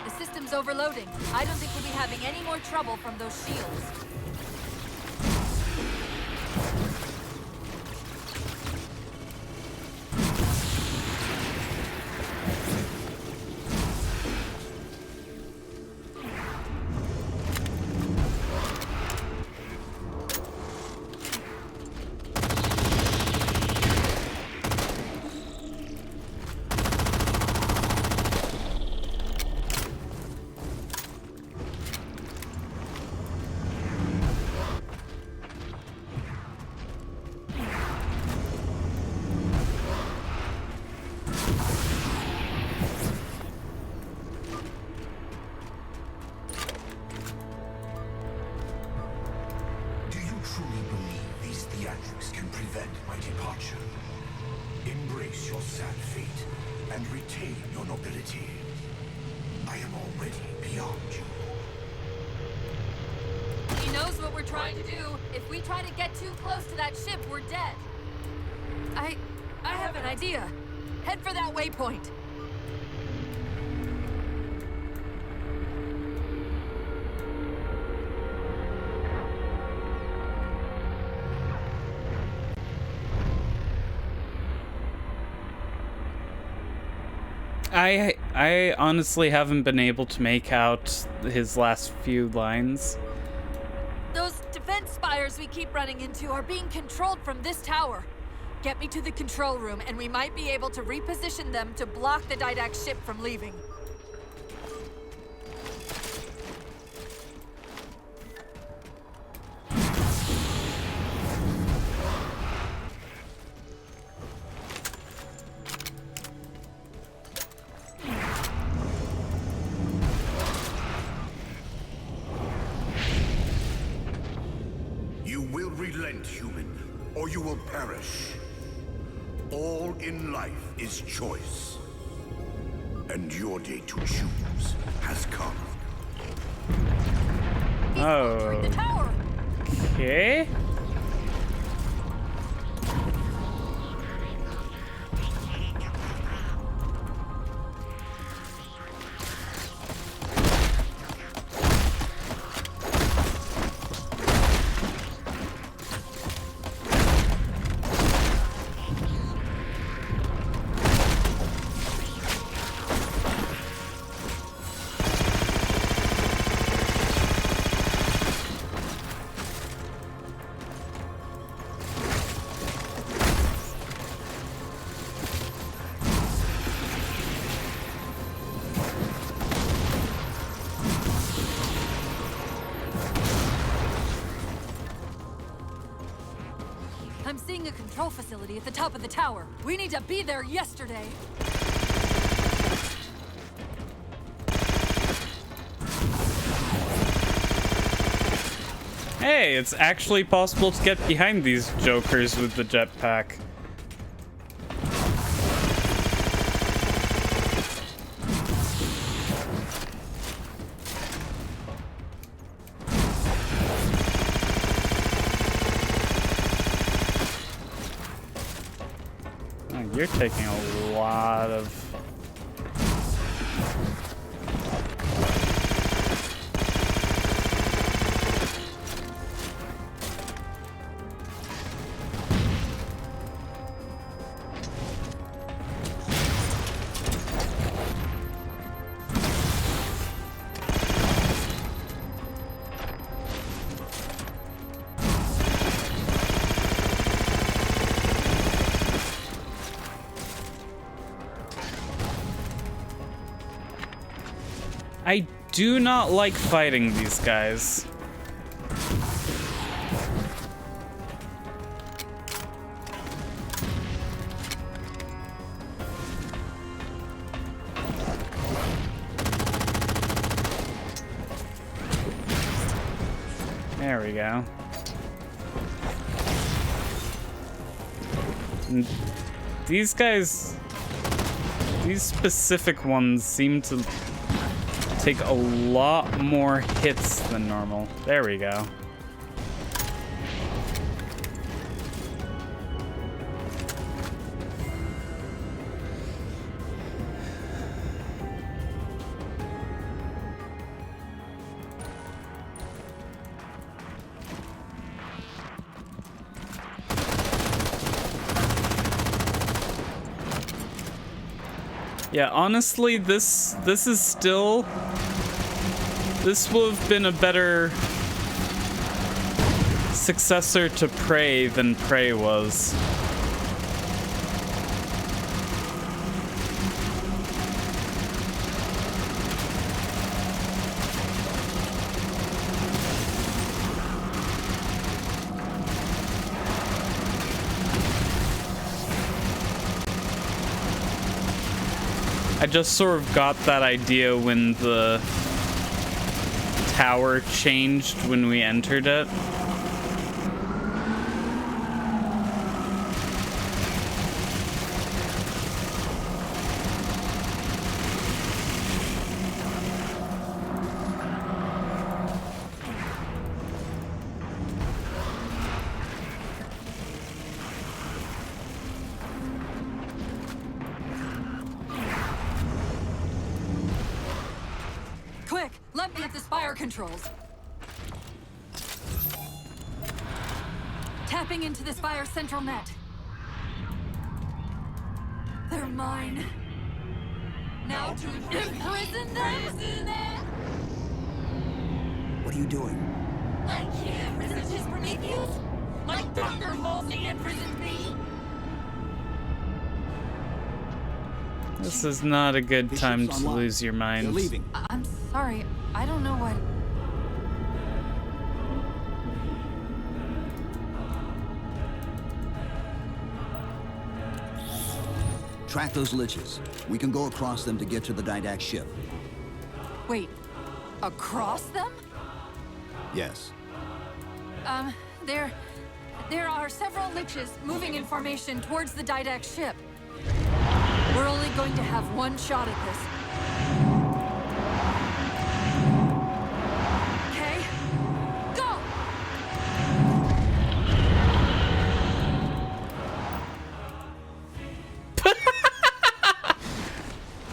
Speaker 4: The system's overloading. I don't think we'll be having any more trouble from those shields. Head for that waypoint.
Speaker 1: I honestly haven't been able to make out his last few lines.
Speaker 4: Those defense spires we keep running into are being controlled from this tower. Get me to the control room, and we might be able to reposition them to block the Didact ship from leaving.
Speaker 10: You will relent, human, or you will perish. All in life is choice. And your day to choose has come.
Speaker 1: Oh.
Speaker 4: The tower.
Speaker 1: Okay.
Speaker 4: control facility at the top of the tower. We need to be there yesterday.
Speaker 1: Hey, it's actually possible to get behind these jokers with the jetpack. Oh, you're taking a lot of... I do not like fighting these guys. There we go. And these guys, these specific ones seem to take a lot more hits than normal. There we go. Yeah, honestly, this is still... This would have been a better successor to Prey than Prey was. I just sort of got that idea when the tower changed when we entered it.
Speaker 4: Quick, let me at the Spire controls. Tapping into the Spire central net. They're mine. Now to imprison them?
Speaker 8: What are you doing?
Speaker 4: I can't resist Prometheus. My thunder mostly imprisoned me.
Speaker 1: This is not a good time to lose your mind.
Speaker 8: You're leaving.
Speaker 4: I'm sorry. I don't know what...
Speaker 8: Track those liches. We can go across them to get to the Didact ship.
Speaker 4: Wait, across them?
Speaker 8: Yes.
Speaker 4: There are several liches moving in formation towards the Didact ship. We're only going to have one shot at this. Okay? Go!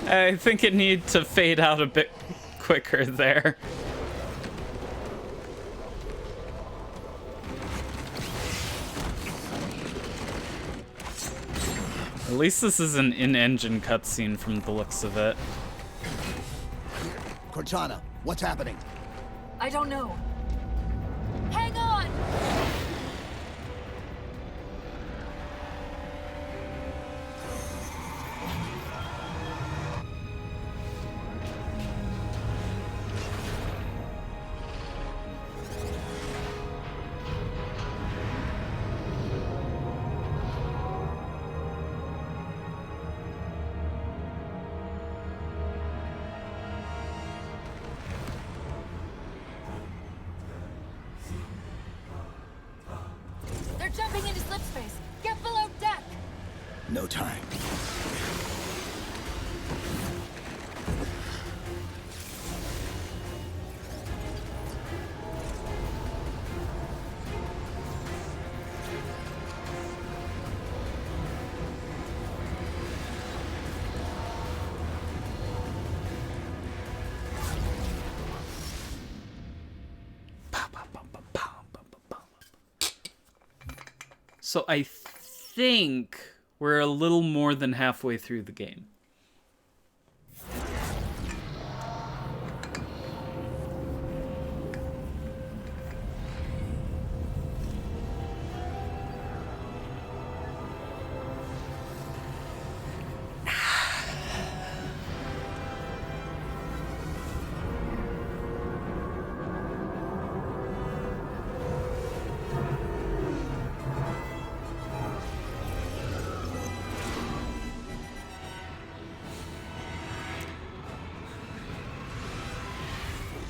Speaker 1: I think it needed to fade out a bit quicker there. At least this is an in-engine cutscene from the looks of it.
Speaker 8: Cortana, what's happening?
Speaker 4: I don't know. Hang on!
Speaker 1: So I think we're a little more than halfway through the game.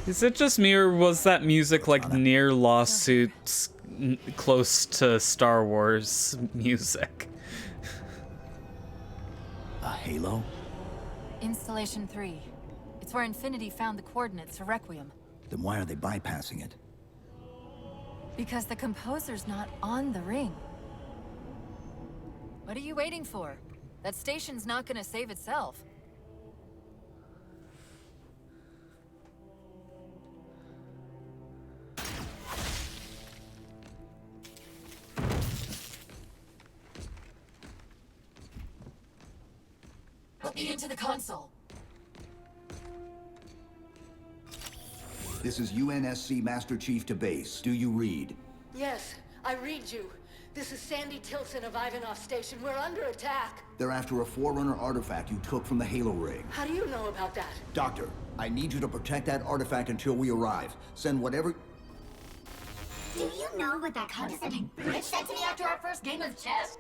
Speaker 1: Is it just me, or was that music like near lawsuits close to Star Wars music?
Speaker 8: A Halo?
Speaker 4: Installation 3. It's where Infinity found the coordinates for Requiem.
Speaker 8: Then why are they bypassing it?
Speaker 4: Because the composer's not on the ring. What are you waiting for? That station's not gonna save itself. Put me into the console.
Speaker 8: This is UNSC Master Chief to base. Do you read?
Speaker 13: Yes, I read you. This is Sandy Tilson of Ivanov Station. We're under attack.
Speaker 8: They're after a Forerunner artifact you took from the Halo ring.
Speaker 13: How do you know about that?
Speaker 8: Doctor, I need you to protect that artifact until we arrive. Send whatever...
Speaker 14: Do you know what that condescending bitch said to me after our first game of chess?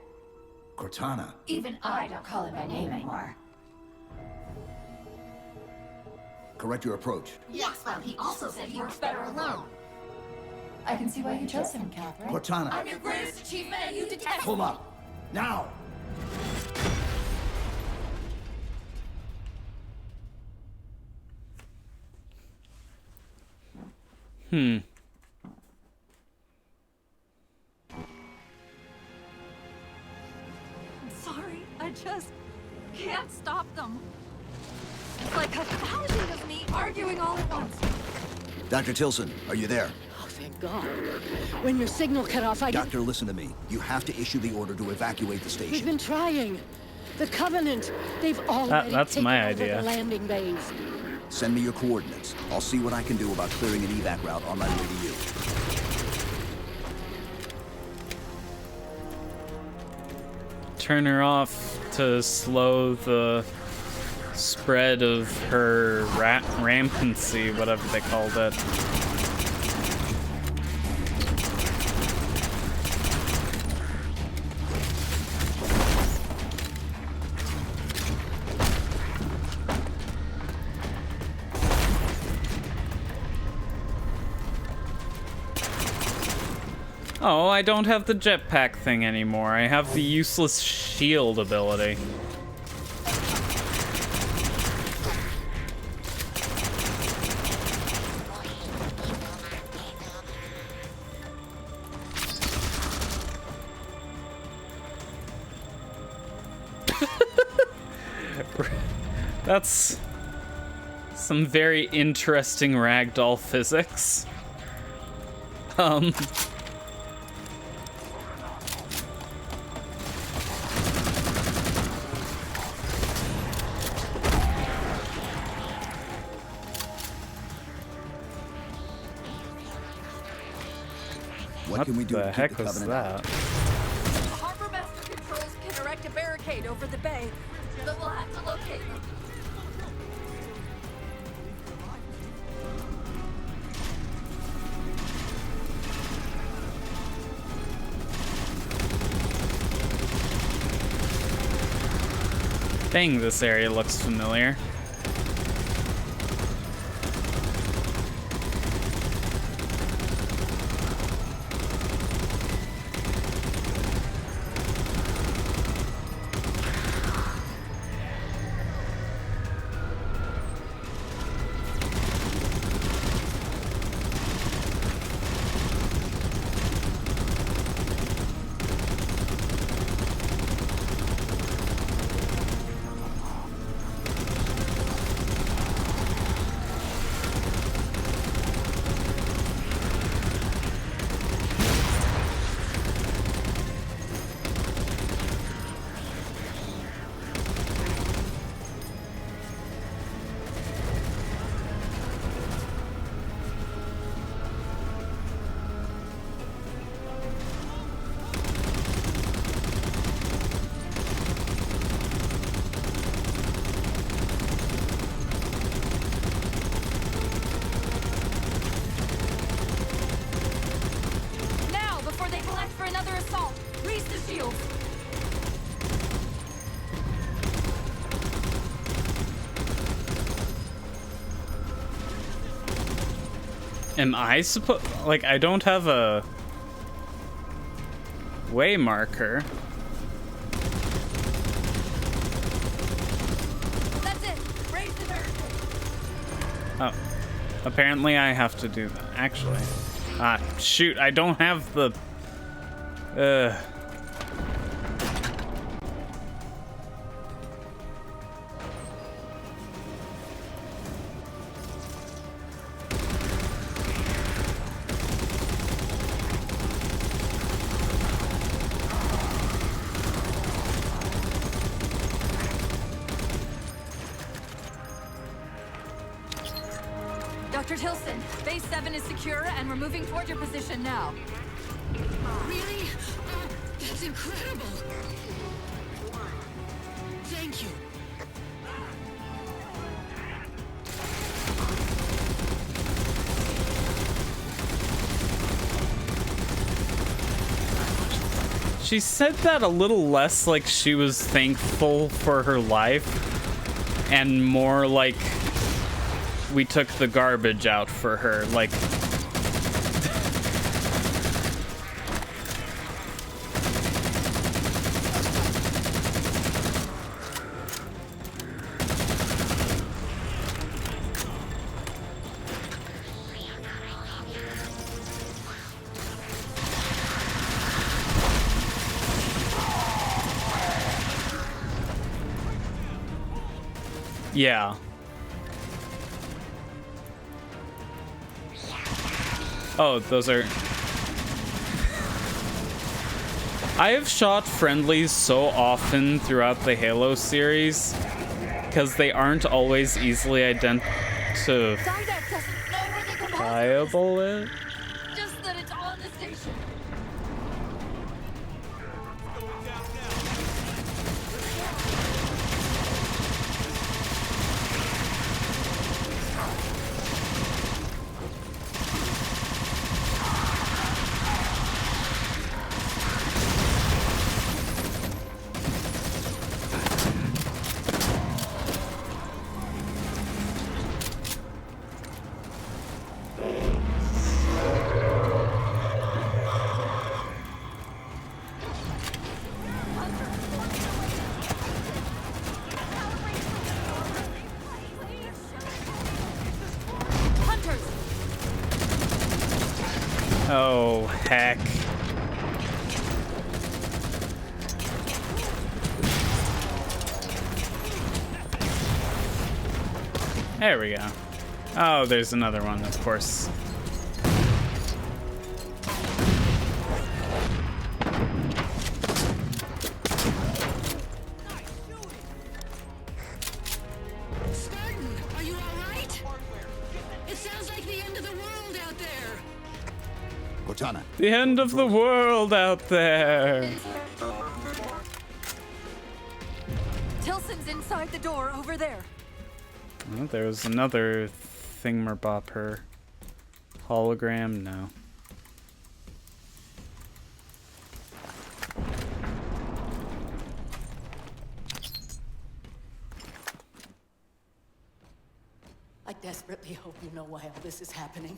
Speaker 8: Cortana.
Speaker 14: Even I don't call him by name anymore.
Speaker 8: Correct your approach.
Speaker 14: Yes, well, he also said he works better alone.
Speaker 4: I can see why you chose him, Catherine.
Speaker 8: Cortana.
Speaker 14: I'm your greatest achievement and you detest—
Speaker 8: Pull up. Now!
Speaker 4: I'm sorry, I just can't stop them. It's like 1,000 of me arguing all at once.
Speaker 8: Dr. Tilson, are you there?
Speaker 13: Oh, thank God. When your signal cut off,
Speaker 8: Doctor, listen to me. You have to issue the order to evacuate the station.
Speaker 13: We've been trying. The Covenant, they've already
Speaker 1: that's my
Speaker 13: taken over
Speaker 1: idea.
Speaker 13: the landing bays.
Speaker 8: Send me your coordinates. I'll see what I can do about clearing an evac route on my way to you.
Speaker 1: Turn her off to slow the spread of her rampancy, whatever they called it. Oh, I don't have the jetpack thing anymore. I have the useless shield ability. That's some very interesting ragdoll physics.
Speaker 8: What can we do
Speaker 1: the
Speaker 8: to keep
Speaker 1: heck
Speaker 8: the
Speaker 1: was
Speaker 8: Covenant
Speaker 1: that?
Speaker 8: out?
Speaker 4: Harbor Master Controls can erect a barricade over the bay, but we'll have to locate them.
Speaker 1: Dang, this area looks familiar.
Speaker 4: assault! Raise the shields!
Speaker 1: Am I supposed... Like, I don't have a... way marker.
Speaker 4: That's it! Raise the dirt!
Speaker 1: Oh. Apparently I have to do that, actually. Ah, shoot, I don't have the...
Speaker 4: Dr. Tilson, Base 7 is secure, and we're moving toward your position now.
Speaker 2: Really? Oh, that's incredible! Thank you.
Speaker 1: She said that a little less like she was thankful for her life, and more like we took the garbage out for her, like... Yeah. Oh, those are... I have shot friendlies so often throughout the Halo series because they aren't always easily identifiable.
Speaker 4: Just that it's on the station.
Speaker 1: Oh, heck. There we go. Oh, there's another one, of course.
Speaker 2: Spartan, are you all right? It sounds like the end of the world out there.
Speaker 8: Cortana.
Speaker 1: The end of the world out there.
Speaker 4: Tilson's inside the door over there.
Speaker 1: Oh, there was another thingamabopper. Hologram? No.
Speaker 13: I desperately hope you know why all this is happening.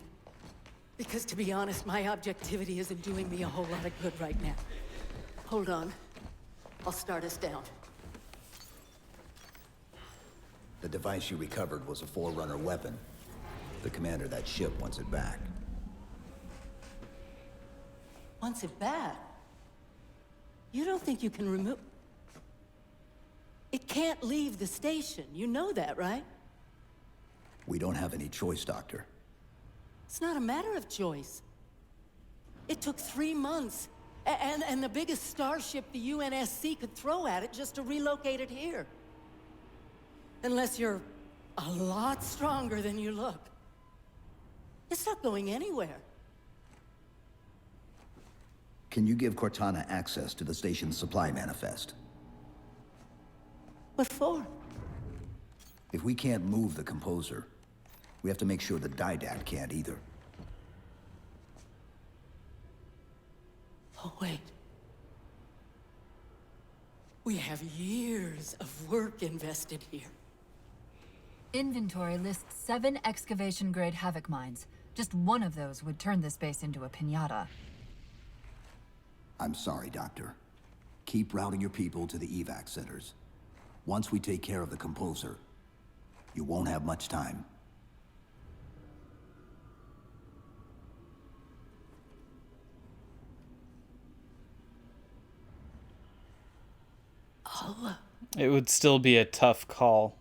Speaker 13: Because to be honest, my objectivity isn't doing me a whole lot of good right now. Hold on. I'll start us down.
Speaker 8: The device you recovered was a Forerunner weapon. The commander of that ship wants it back.
Speaker 13: Wants it back? You don't think you can remove... It can't leave the station. You know that, right?
Speaker 8: We don't have any choice, Doctor.
Speaker 13: It's not a matter of choice. It took 3 months, and the biggest starship the UNSC could throw at it just to relocate it here. Unless you're a lot stronger than you look. It's not going anywhere.
Speaker 8: Can you give Cortana access to the station's supply manifest?
Speaker 13: What for?
Speaker 8: If we can't move the composer, we have to make sure the Didact can't either.
Speaker 13: Oh, wait. We have years of work invested here.
Speaker 4: Inventory lists 7 excavation-grade Havoc mines. Just one of those would turn this base into a piñata.
Speaker 8: I'm sorry, Doctor. Keep routing your people to the evac centers. Once we take care of the composer, you won't have much time.
Speaker 13: I'll
Speaker 1: It would still be a tough call.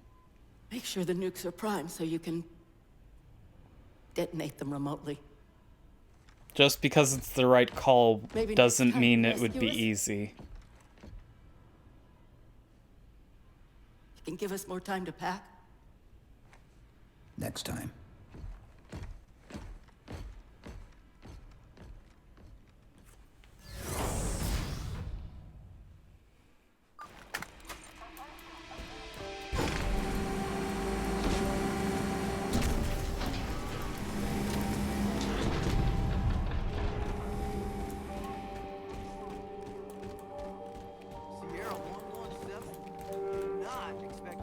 Speaker 13: make sure the nukes are primed so you can detonate them remotely.
Speaker 1: Just because it's the right call
Speaker 13: Maybe next
Speaker 1: doesn't
Speaker 13: time
Speaker 1: mean
Speaker 13: you
Speaker 1: it would be
Speaker 13: rescue us.
Speaker 1: easy.
Speaker 13: You can give us more time to pack.
Speaker 8: Next time.
Speaker 12: Sierra 117. Not expecting.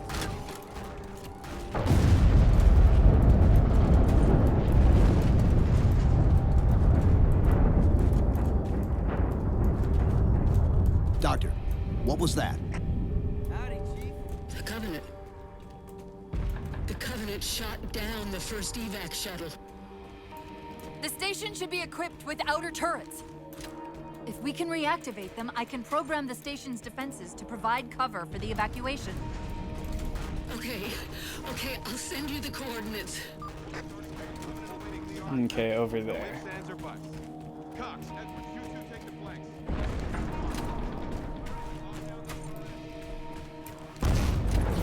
Speaker 8: Doctor, what was that?
Speaker 12: Howdy, Chief.
Speaker 2: The Covenant. The Covenant shot down the first evac shuttle.
Speaker 4: The station should be equipped with outer turrets. If we can reactivate them, I can program the station's defenses to provide cover for the evacuation.
Speaker 2: Okay, I'll send you the coordinates.
Speaker 1: Okay, over there.
Speaker 3: Stands or busts. Cox, Edwards, you two take the flanks.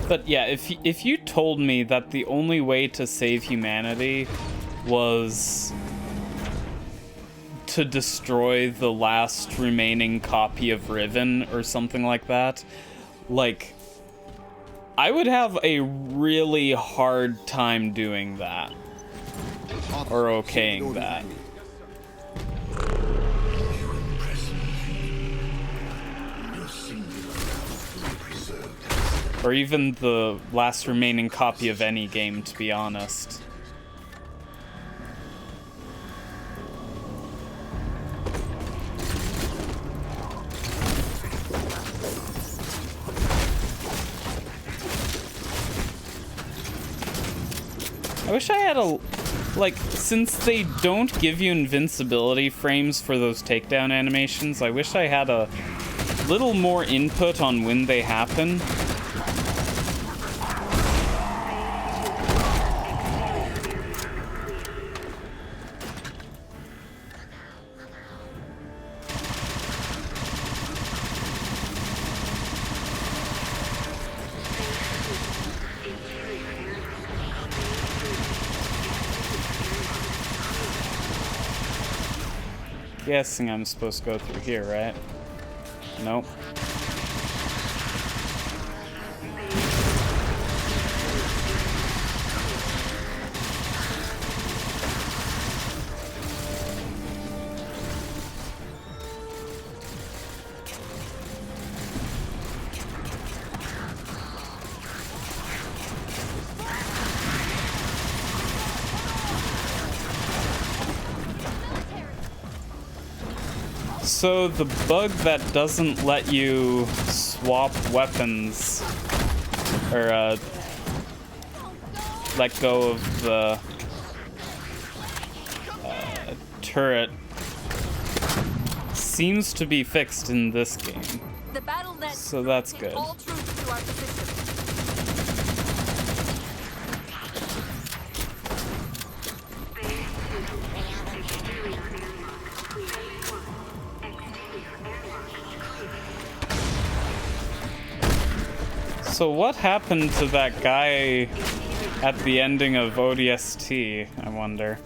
Speaker 1: But yeah, if you told me that the only way to save humanity was to destroy the last remaining copy of Riven or something like that, like, I would have a really hard time doing that. Or okaying that. Or even the last remaining copy of any game, to be honest. I wish I had a... Like, since they don't give you invincibility frames for those takedown animations, I wish I had a little more input on when they happen. Guessing I'm supposed to go through here, right? Nope. So the bug that doesn't let you swap weapons, or let go of the turret, seems to be fixed in this game.
Speaker 4: The battle net
Speaker 1: So that's good.
Speaker 4: all troops to our position.
Speaker 1: So what happened to that guy at the ending of ODST, I wonder?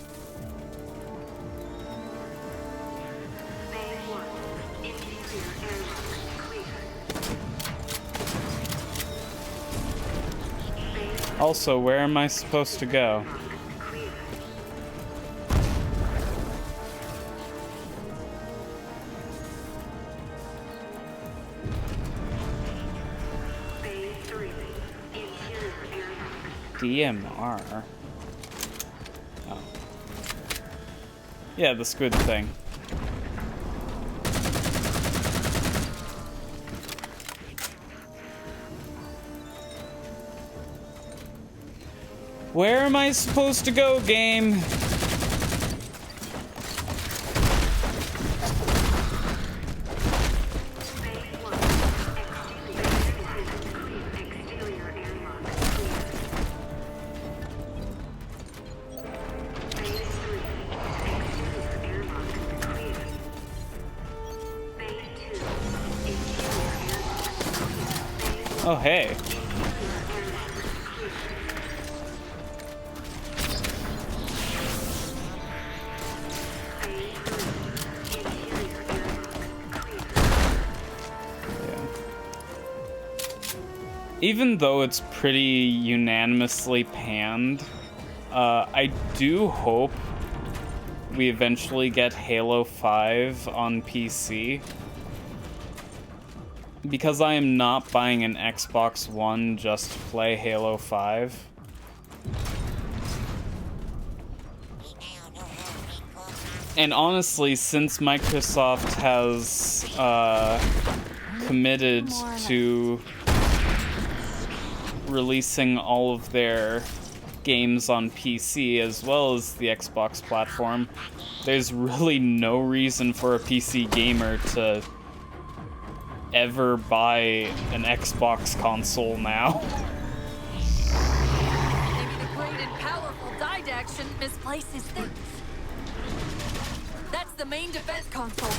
Speaker 1: Also, where am I supposed to go? DMR. Oh. Yeah, the squid thing. Where am I supposed to go, game? Oh, hey. Even though it's pretty unanimously panned, I do hope we eventually get Halo 5 on PC. Because I am not buying an Xbox One just to play Halo 5. And honestly, since Microsoft has committed to releasing all of their games on PC as well as the Xbox platform, there's really no reason for a PC gamer to ever buy an Xbox console now.
Speaker 4: Maybe the great and powerful Didaction misplaces things. That's the main defense console.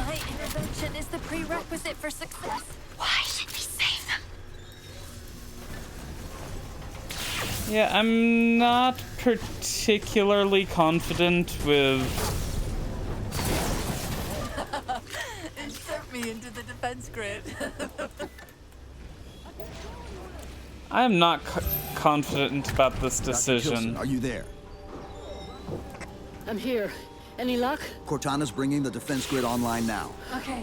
Speaker 4: My intervention is the prerequisite for success. Why should we save them?
Speaker 1: Yeah, I'm not particularly confident with...
Speaker 4: Insert me into the defense grid.
Speaker 1: I am not confident about this decision.
Speaker 8: Dr. Kilson, are you there?
Speaker 13: I'm here. Any luck?
Speaker 8: Cortana's bringing the defense grid online now.
Speaker 4: Okay,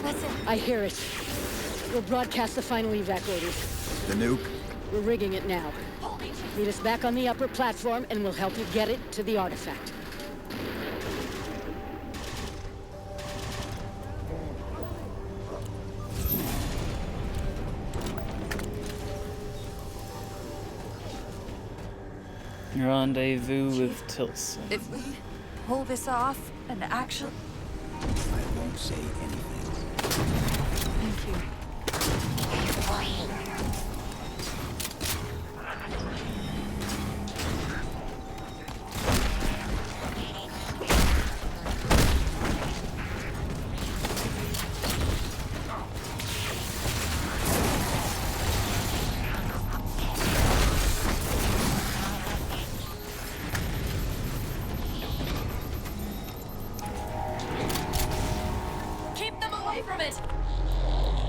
Speaker 4: that's it.
Speaker 13: I hear it. We'll broadcast the final evac orders.
Speaker 8: The nuke?
Speaker 13: We're rigging it now. Meet us back on the upper platform and we'll help you get it to the artifact.
Speaker 1: Rendezvous with Tilson.
Speaker 4: If we pull this off and actually...
Speaker 8: I won't say anything.
Speaker 4: Thank you.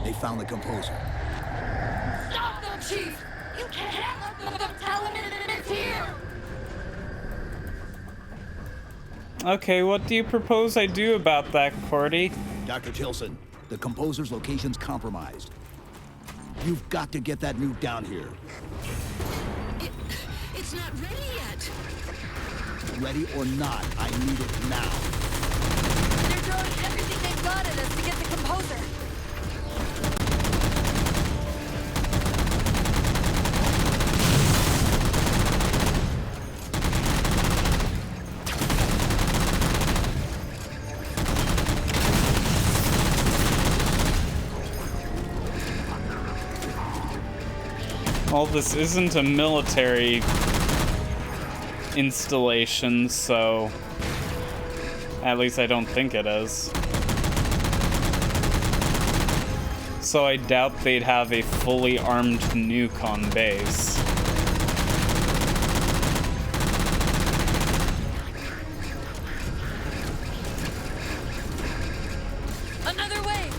Speaker 8: They found the composer.
Speaker 4: Stop them, Chief! You can't let them tell him it's here!
Speaker 1: Okay, what do you propose I do about that, Cordy?
Speaker 8: Dr. Tilson, the composer's location's compromised. You've got to get that nuke down here.
Speaker 2: It's not ready yet.
Speaker 8: Ready or not, I need it now.
Speaker 4: They're throwing everything they've got at us to get the composer.
Speaker 1: Well, this isn't a military installation, so... At least I don't think it is. So I doubt they'd have a fully armed nuke on base.
Speaker 4: Another way!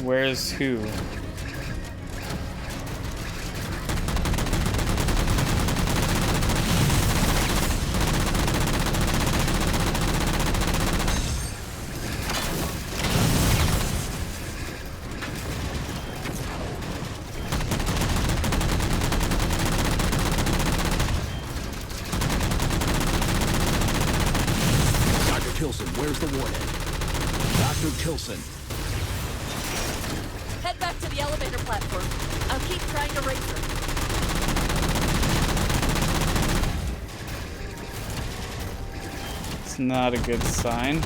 Speaker 1: Where's who?
Speaker 8: Dr. Tilson, where's the warhead? Dr. Tilson.
Speaker 4: Head back to the elevator platform. I'll keep trying to raise her.
Speaker 1: It's not a good sign.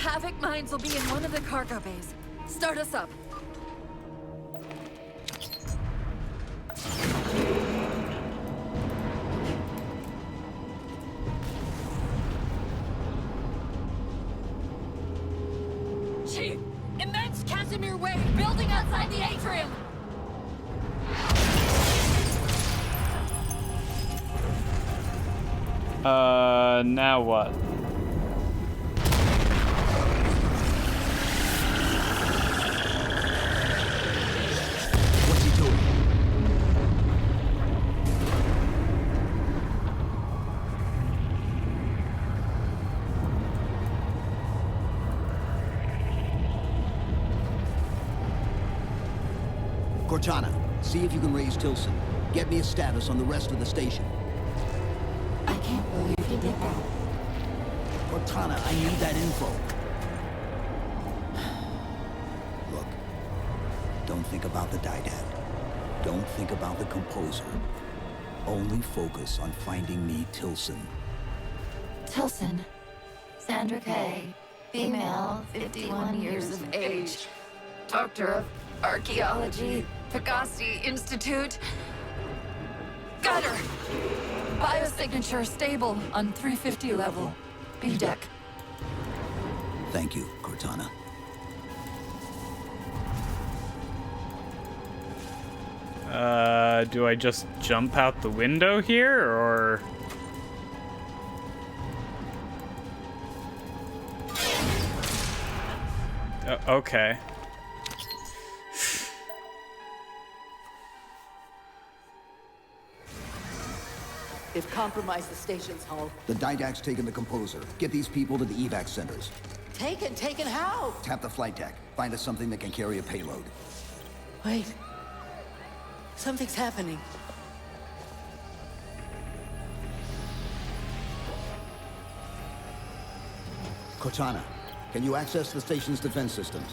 Speaker 4: Havoc mines will be in one of the cargo bays. Start us up. Chief! Immense Casimir wave building outside the atrium!
Speaker 1: Now what?
Speaker 8: What's he doing? Cortana, see if you can raise Tilson. Get me a status on the rest of the station.
Speaker 14: I can't believe you did that.
Speaker 8: Cortana, I need that info. Look, don't think about the Didact. Don't think about the composer. Only focus on finding me Tilson.
Speaker 14: Tilson. Sandra Kay. Female, 51 years of age. Doctor of Archaeology, Pegasi Institute. Got her! Biosignature stable on 350 level. B deck.
Speaker 8: Thank you, Cortana.
Speaker 1: Do I just jump out the window here, or? Okay.
Speaker 13: They've compromised the station's hull.
Speaker 8: The Didact's taken the composer. Get these people to the evac centers.
Speaker 13: Taken how?
Speaker 8: Tap the flight deck. Find us something that can carry a payload.
Speaker 13: Wait. Something's happening.
Speaker 8: Cortana, can you access the station's defense systems?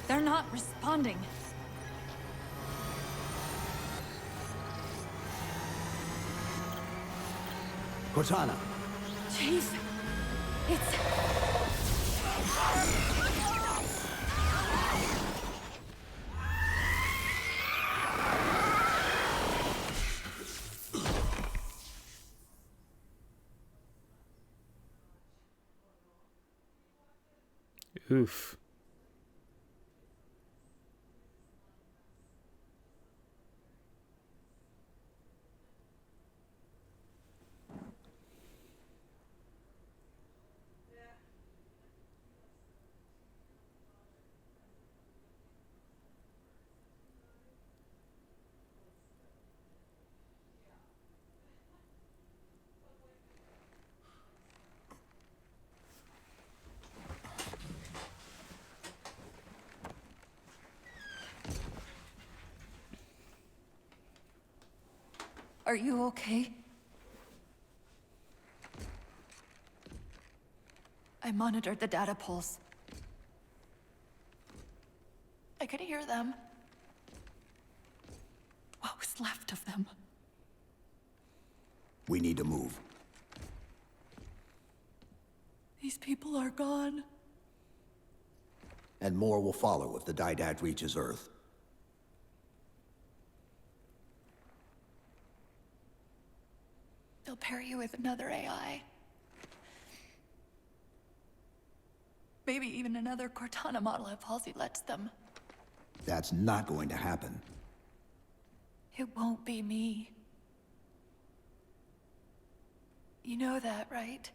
Speaker 4: They're not responding.
Speaker 8: Cortana!
Speaker 4: Chief, it's...
Speaker 1: Oof.
Speaker 4: Are you okay? I monitored the data pulse. I could hear them. What was left of them?
Speaker 8: We need to move.
Speaker 4: These people are gone.
Speaker 8: And more will follow if the Didact reaches Earth.
Speaker 4: They'll pair you with another AI. Maybe even another Cortana model if Halsey lets them.
Speaker 8: That's not going to happen.
Speaker 4: It won't be me. You know that, right?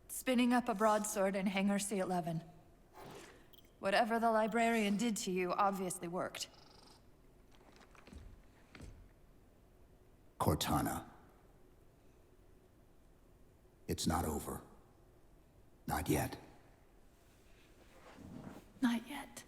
Speaker 4: Spinning up a broadsword in Hangar C11. Whatever the librarian did to you obviously worked.
Speaker 8: Cortana. It's not over. Not yet.
Speaker 4: Not yet.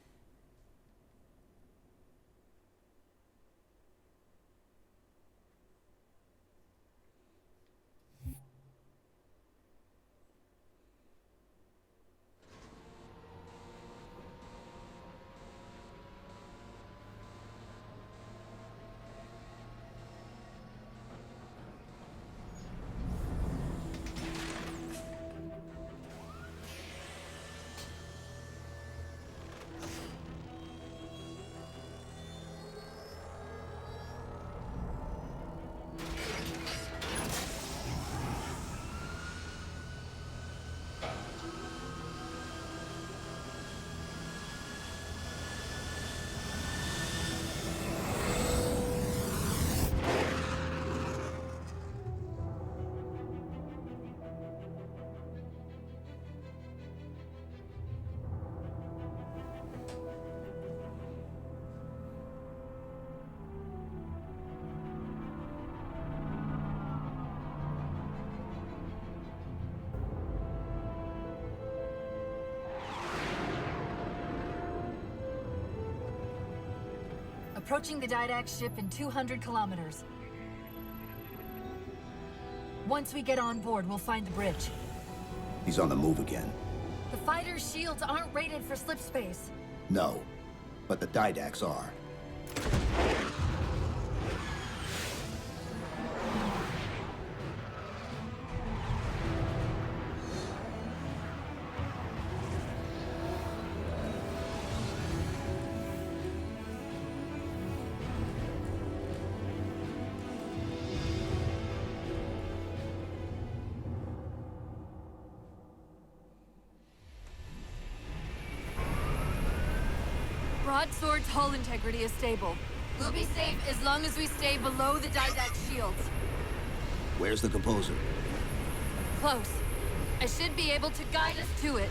Speaker 15: Approaching the Didact ship in 200 kilometers. Once we get on board, we'll find the bridge.
Speaker 8: He's on the move again.
Speaker 15: The fighter's shields aren't rated for slip space.
Speaker 8: No, but the Didacts are.
Speaker 15: Broadsword's hull integrity is stable. We'll be safe as long as we stay below the Didact shields.
Speaker 8: Where's the Composer?
Speaker 15: Close. I should be able to guide us to it.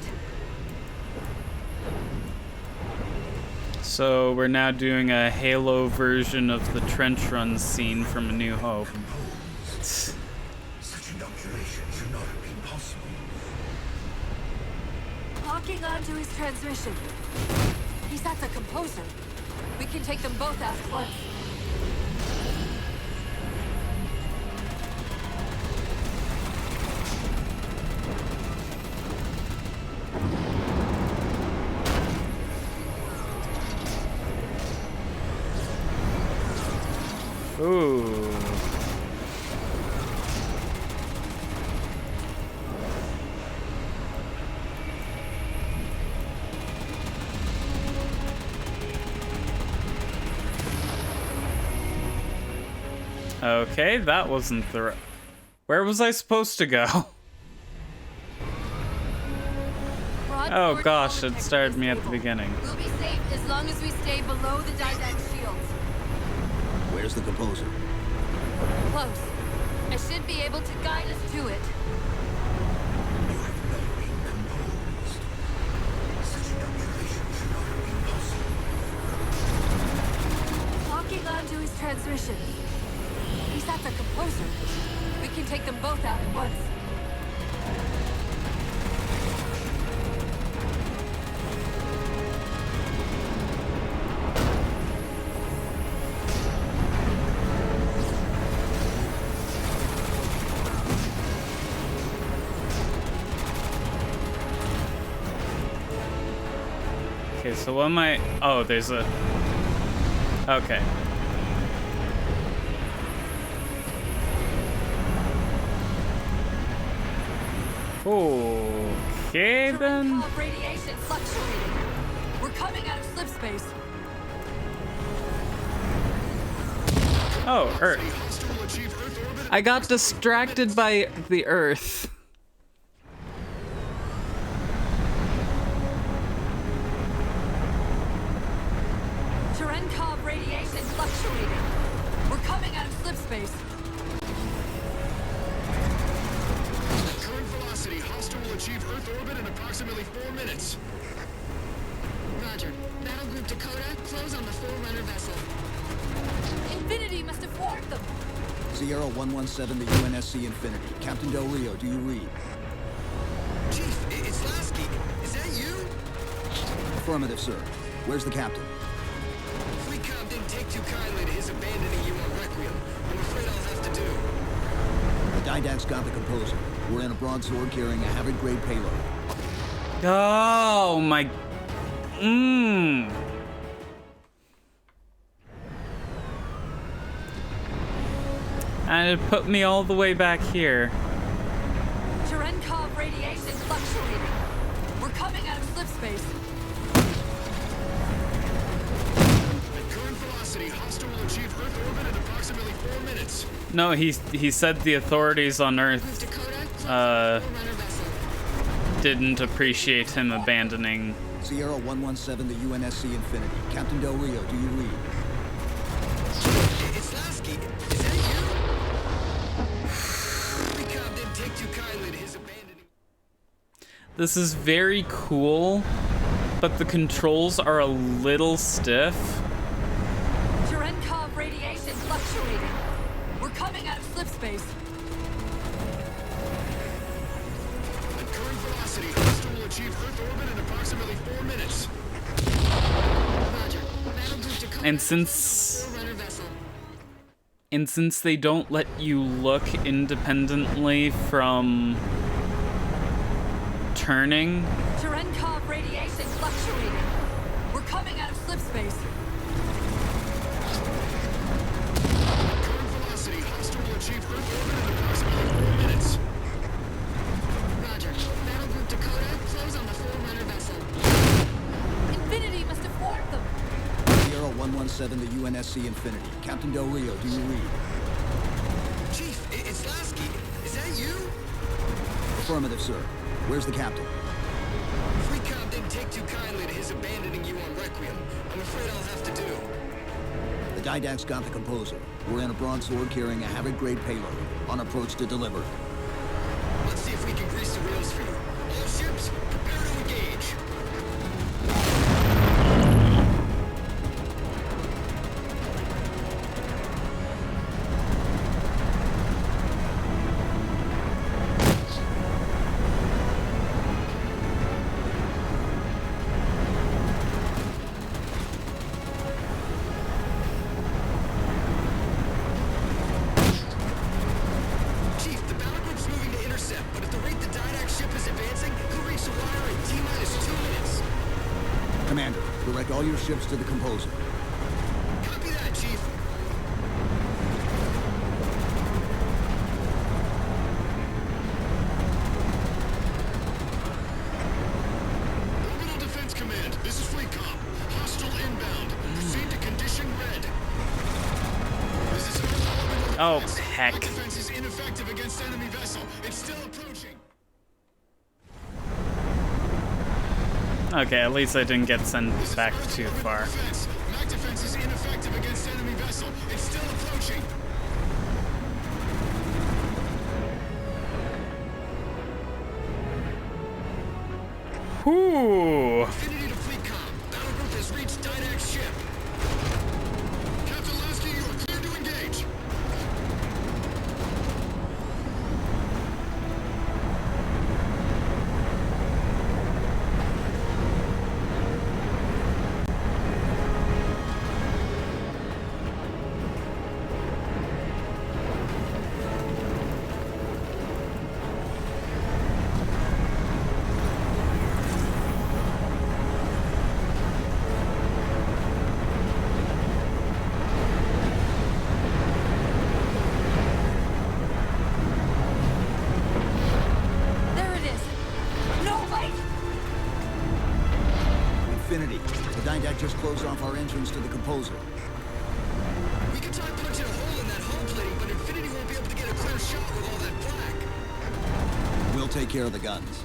Speaker 1: So we're now doing a Halo version of the trench run scene from A New Hope.
Speaker 10: Such inoculation should not have been possible.
Speaker 15: Locking onto his transmission. He's at the Composer. We can take them both out at once.
Speaker 1: Ooh. Okay, that wasn't the... Where was I supposed to go? Oh gosh, it started me at the beginning.
Speaker 15: We'll be safe as long as we stay below the Didact shields.
Speaker 8: Where's the Composer?
Speaker 15: Close. I should be able to guide us to it. Locking onto his transmission. He's at the Composer. We can take them both out at once.
Speaker 1: Okay, so what am I... Oh, there's a... Okay. Okay, then.
Speaker 15: Radiation fluctuating. We're coming out of slip space.
Speaker 1: Oh, Earth. I got distracted by the Earth.
Speaker 15: Cherenkov radiation fluctuating. We're coming out of slip space.
Speaker 3: At current velocity, hostile will achieve Earth orbit in approximately 4 minutes.
Speaker 2: Roger. Battle Group Dakota, close on the Forerunner vessel.
Speaker 15: Infinity must have warned them.
Speaker 8: Sierra 117 to UNSC Infinity. Captain Del Rio, do you read?
Speaker 6: Chief, it's Lasky. Is that you?
Speaker 8: Affirmative, sir. Where's the captain?
Speaker 6: Fleet Comm didn't take too kindly to his abandoning you on Requiem. I'm afraid I'll have to do.
Speaker 8: The Didact's got the composer. We're in a broadsword carrying a Havoc-grade payload.
Speaker 1: Oh my... And it put me all the way back here.
Speaker 15: Cherenkov radiation fluctuating. We're coming out of slip space.
Speaker 3: At current velocity, hostile will achieve Earth orbit in approximately 4 minutes.
Speaker 1: No, he said the authorities on Earth didn't appreciate him abandoning.
Speaker 8: Sierra 117 to UNSC Infinity. Captain Del Rio, do you read?
Speaker 6: It's Lasky. Is that you? Fleet Comm didn't take too kindly to his abandoning.
Speaker 1: This is very cool, but the controls are a little stiff.
Speaker 15: Cherenkov radiation fluctuating. We're coming out of slip space.
Speaker 3: At current velocity, hostile will achieve Earth orbit in approximately 4 minutes.
Speaker 2: Roger. Battle Group Dakota,
Speaker 1: And
Speaker 2: Forerunner vessel.
Speaker 1: since they don't let you look independently from turning,
Speaker 15: Cherenkov radiation fluctuating. We're coming out of slip space.
Speaker 3: Current velocity, hostile will achieve Earth orbit in approximately 4 minutes.
Speaker 2: Roger. Battle Group Dakota, close on the Forerunner vessel.
Speaker 15: Infinity must have warned them.
Speaker 8: Sierra 117 to UNSC Infinity. Captain Del Rio, do you read?
Speaker 6: Chief, it's Lasky. Is that you?
Speaker 8: Affirmative, sir. Where's the captain?
Speaker 6: Fleet Comm didn't take too kindly to his abandoning you on Requiem. I'm afraid I'll have to do.
Speaker 8: The Didact's got the composer. We're in a broadsword carrying a Havoc-grade payload. On approach to deliver.
Speaker 6: Let's see if we can grease the wheels for you. All ships, prepare to engage. Chief, the battle group's moving to intercept, but at the rate the Didact ship is advancing, he'll reach the wire in T-minus 2 minutes.
Speaker 8: Commander, direct all your ships to the composer.
Speaker 6: Copy that, Chief.
Speaker 3: Orbital Defense Command, this is Fleet Comm. Hostile inbound. Proceed to condition red. This is an orbital
Speaker 1: Oh,
Speaker 3: defense.
Speaker 1: heck.
Speaker 3: Our defense is ineffective against enemy vessel. It's still approaching.
Speaker 1: Okay, at least I didn't get sent back too far.
Speaker 3: Defense. Mac defense is ineffective against enemy vessel. It's still approaching.
Speaker 1: Whew.
Speaker 6: Infinity to Fleet Comm. Battle group has reached Didact's ship.
Speaker 3: Captain Lasky, you are cleared to engage.
Speaker 8: Infinity, the Dyndac just closed off our entrance to the Composer.
Speaker 6: We can try punching a hole in that hull plating, but Infinity won't be able to get a clear shot with all that flak.
Speaker 8: We'll take care of the guns.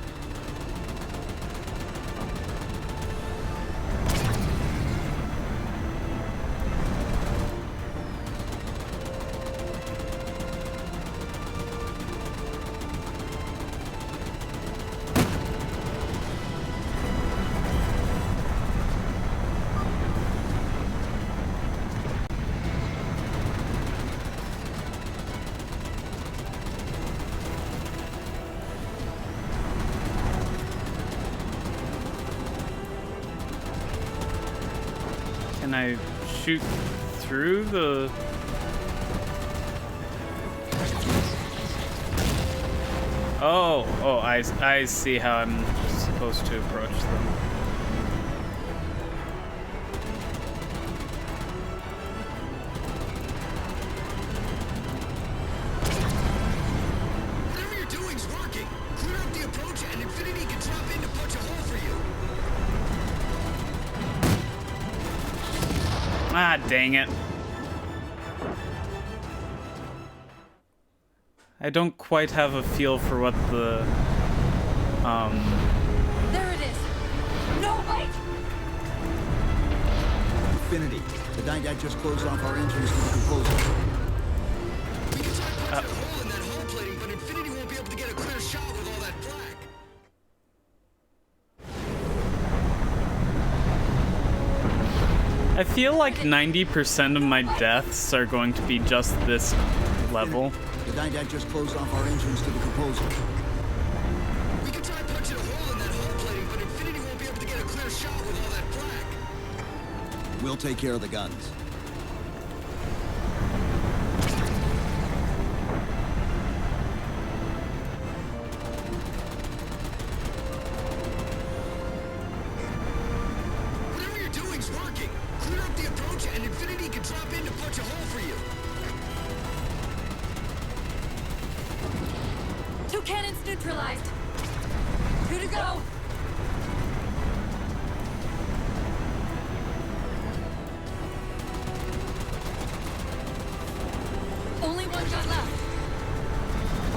Speaker 1: Can I shoot through the... Oh, I see how I'm supposed to approach them.
Speaker 6: Whatever you're doing's working. Clear up the approach and Infinity can drop in to punch a hole for you.
Speaker 1: Ah, dang it. I don't quite have a feel for what the,
Speaker 15: There it is! No, wait!
Speaker 8: Infinity, the Dyndac just closed off our entrance to the Composer.
Speaker 6: We can try punching a hole in that hull plating, but Infinity won't be able to get a clear shot with all that flak.
Speaker 1: I feel like 90% of my deaths are going to be just this level.
Speaker 8: The Dyndac just closed off our entrance to the Composer.
Speaker 6: We can try punching a hole in that hull plating, but Infinity won't be able to get a clear shot with all that flak.
Speaker 8: We'll take care of the guns.
Speaker 6: Whatever you're doing's working. Clear up the approach and Infinity can drop in to punch a hole for you.
Speaker 15: 2 cannons neutralized. 2 to go. Only 1 gun left.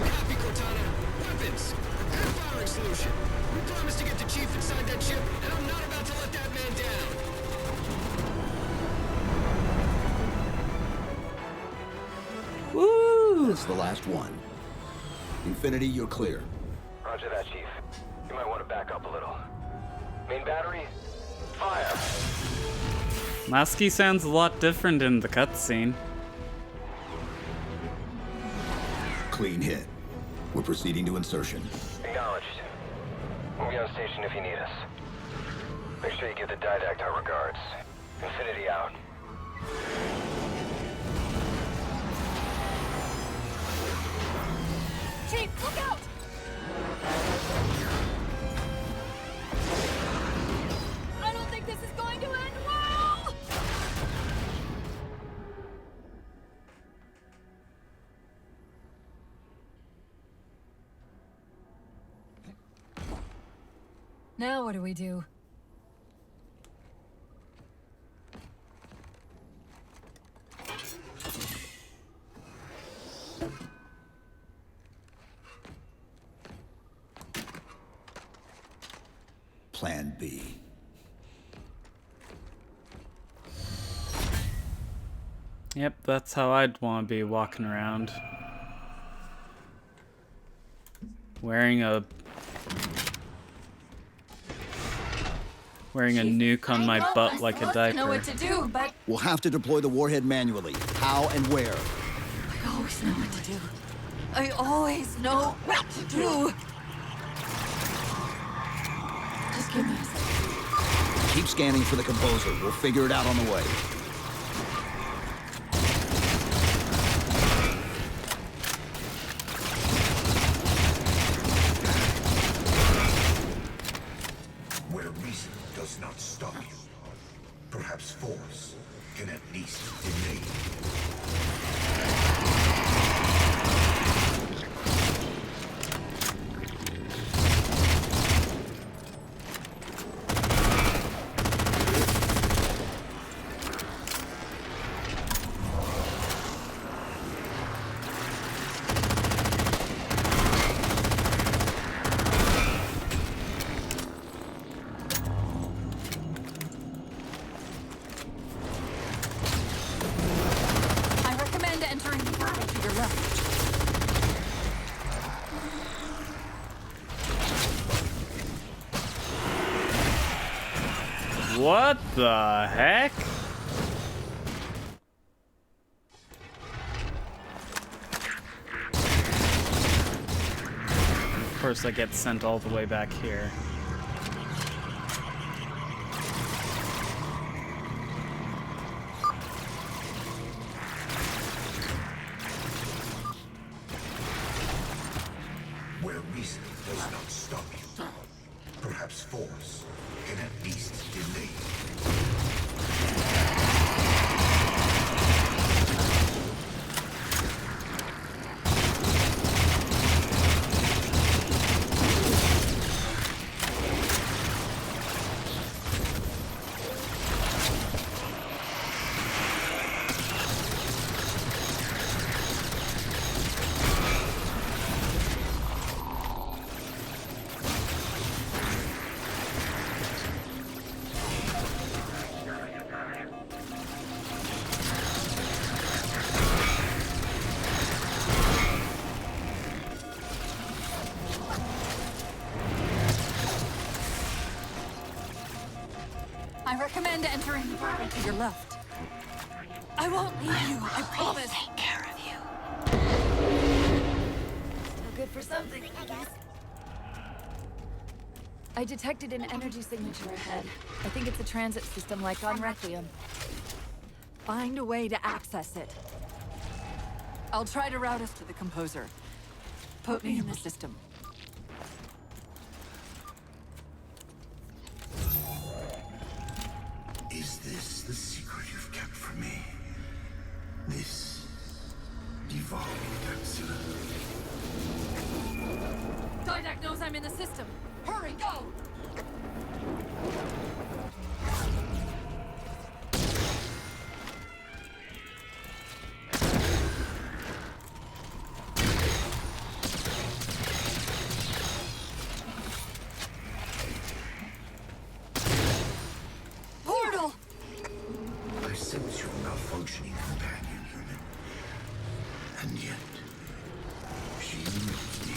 Speaker 6: Copy, Cortana. Weapons. Prepare firing solution. We promised to get the Chief inside that ship, and I'm not about to let that man down.
Speaker 8: Woo! That's the last one. Infinity, you're clear.
Speaker 16: Roger that, Chief. You might want to back up a little. Main battery, fire!
Speaker 1: Lasky sounds a lot different in the cutscene.
Speaker 8: Clean hit. We're proceeding to insertion.
Speaker 16: Acknowledged. We'll be on station if you need us. Make sure you give the Didact our regards. Infinity out.
Speaker 15: Chief, look out! I don't think this is going to end well! Now what do we do?
Speaker 8: Plan B.
Speaker 1: Yep, that's how I'd want to be walking around. Wearing a nuke on my butt like a
Speaker 15: I know
Speaker 1: diaper.
Speaker 15: what to do, but
Speaker 8: We'll have to deploy the warhead manually. How and where?
Speaker 15: I always know what to do. I always know what to do. Just give me a second.
Speaker 8: Keep scanning for the Composer. We'll figure it out on the way.
Speaker 10: Where reason does not stop you, perhaps force can at least delay.
Speaker 15: left.
Speaker 1: What the heck? Of course, I get sent all the way back here.
Speaker 10: Where reason does not stop you, perhaps force can at least delay you.
Speaker 15: I recommend entering to your left. I won't leave you, I promise.
Speaker 14: Take care of you.
Speaker 4: Still good for something, I guess. I detected an energy signature ahead. I think it's a transit system like on Requiem.
Speaker 15: Find a way to access it. I'll try to route us to the Composer. Put me in the system.
Speaker 10: Is this the secret you've kept from me? This devolved capsule?
Speaker 15: Didac knows I'm in the system. Hurry, go! Portal!
Speaker 10: I sense your malfunctioning companion, human. And yet, she knows me.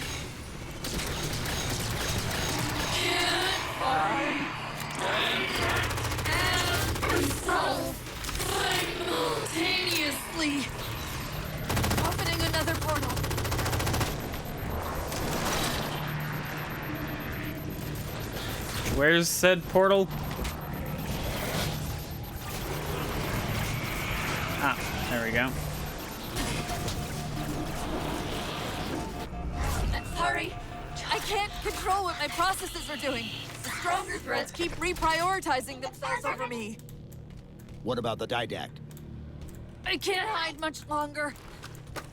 Speaker 15: Simultaneously opening another portal.
Speaker 1: Where's said portal? Ah, there we go.
Speaker 15: I'm sorry. I can't control what my processes are doing. The stronger threats keep reprioritizing themselves over me.
Speaker 8: What about the Didact?
Speaker 15: I can't hide much longer.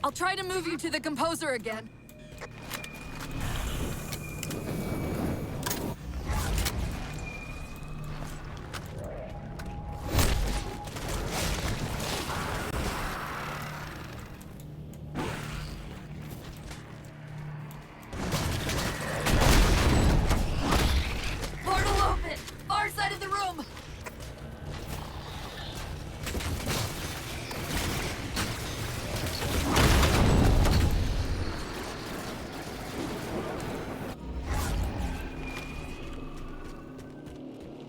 Speaker 15: I'll try to move you to the Composer again. Portal open! Far side of the room!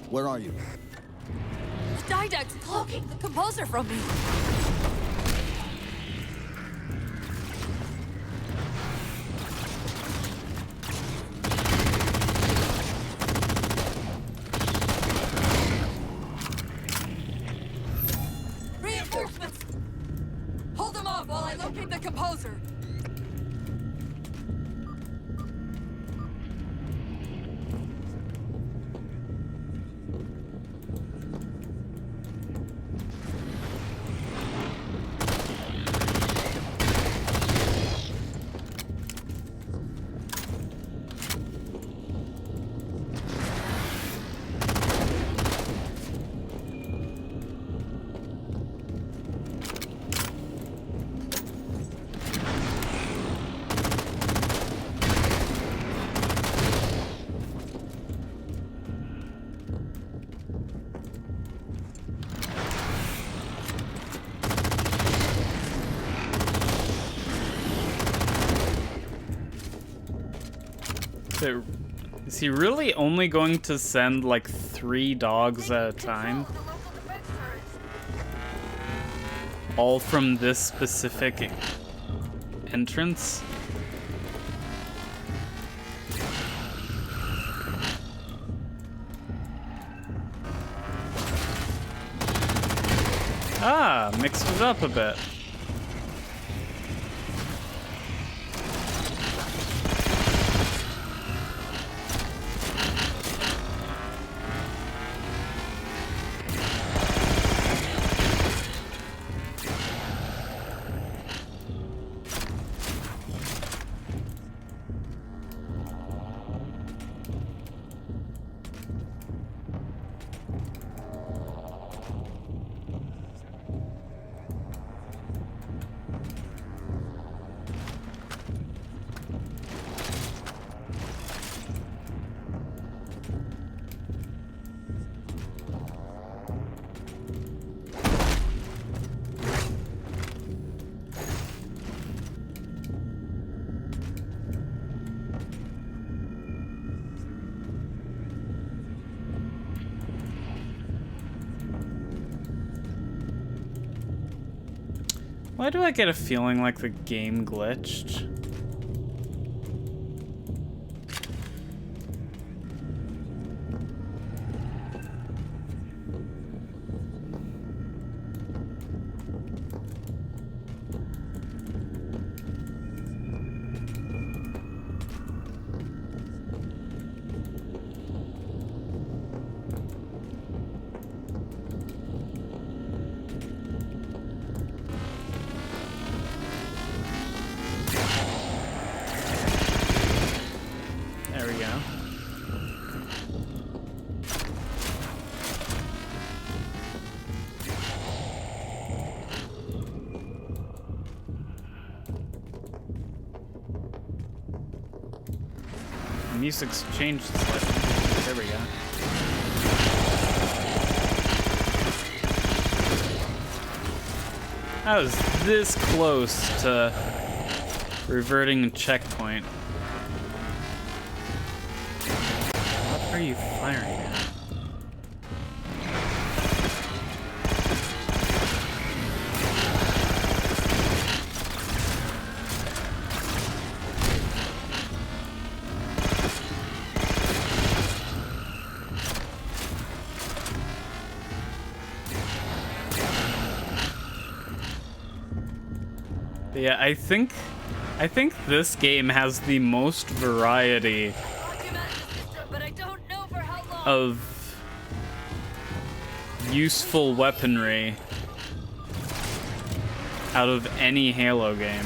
Speaker 8: Where are you?
Speaker 15: The Didact's cloaking the Composer from me. Reinforcements! Hold them off while I locate the Composer.
Speaker 1: So, is he really only going to send like 3 dogs at a time? All from this specific entrance? Ah, mixed it up a bit. Why do I get a feeling like the game glitched? Music's changed slightly. There we go. I was this close to reverting a checkpoint. What are you firing at? Yeah, I think this game has the most variety of useful weaponry out of any Halo game.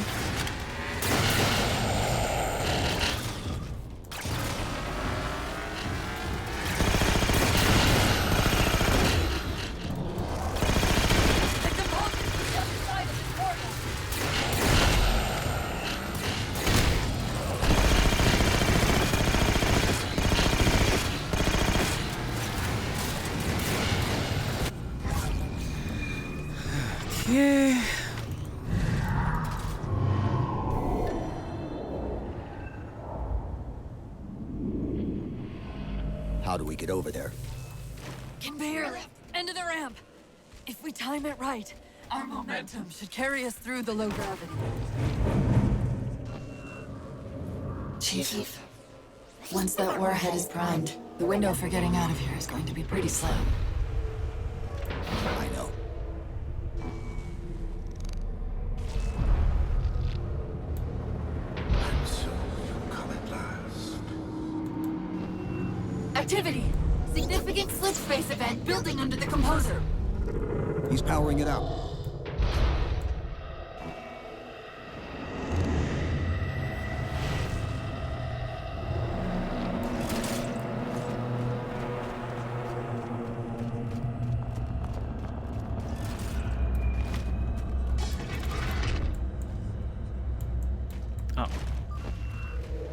Speaker 8: How do we get over there?
Speaker 15: Conveyor lift, end of the ramp. If we time it right, our momentum should carry us through the low gravity.
Speaker 4: Chief, once that warhead is primed, the window for getting out of here is going to be pretty slim.
Speaker 8: I know.
Speaker 10: And so you've come at last.
Speaker 4: Activity! Significant slip space event building under the composer.
Speaker 8: He's powering it up.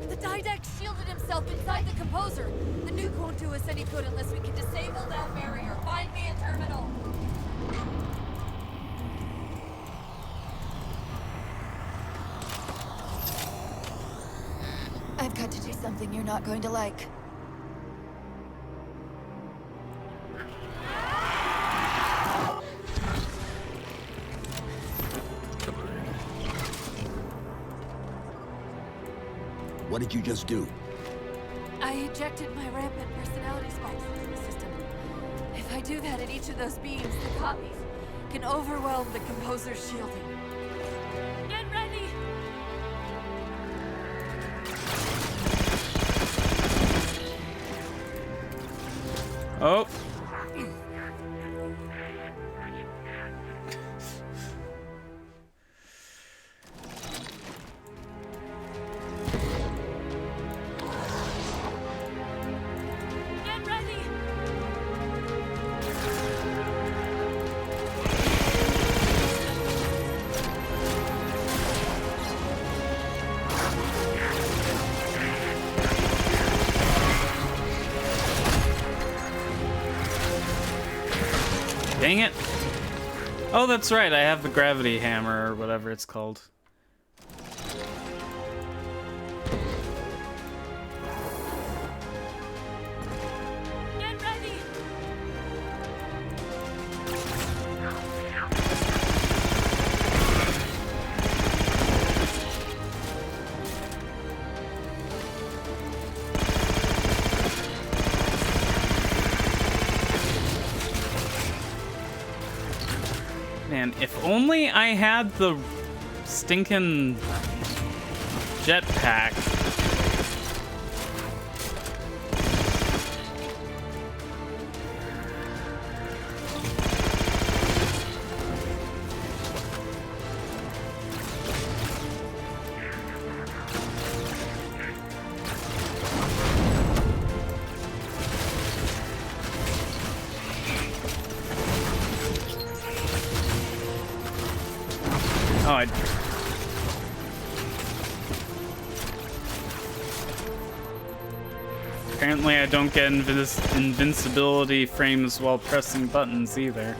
Speaker 15: The Didact shielded himself inside the composer. The nuke won't do us any good unless we can disable that barrier. Find me a terminal.
Speaker 4: I've got to do something.
Speaker 15: something you're not going to like.
Speaker 8: What did you just do?
Speaker 15: I ejected my rampant personality spikes into the system. If I do that at each of those beams, the copies can overwhelm the composer's shielding. Get ready!
Speaker 1: Oh.
Speaker 15: Get ready!
Speaker 1: Dang it. Oh, that's right. I have the gravity hammer or whatever it's called.
Speaker 15: Get ready!
Speaker 1: Man, if only I had the stinking jetpack. Oh, apparently I don't get invincibility frames while pressing buttons either.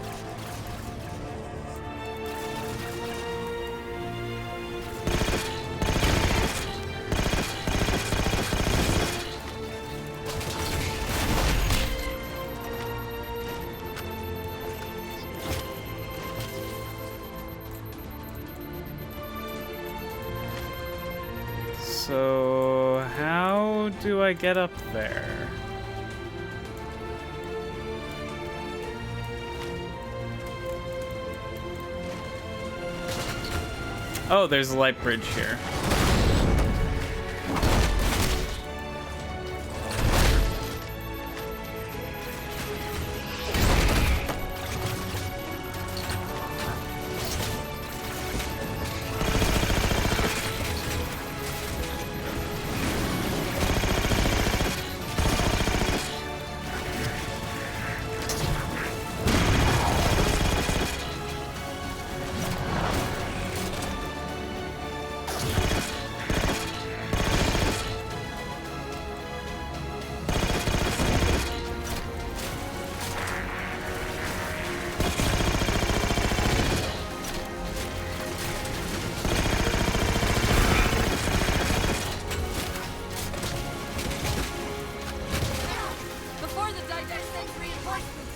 Speaker 1: So, how do I get up there? Oh, there's a light bridge here.
Speaker 15: Before the digest sends reinforcements!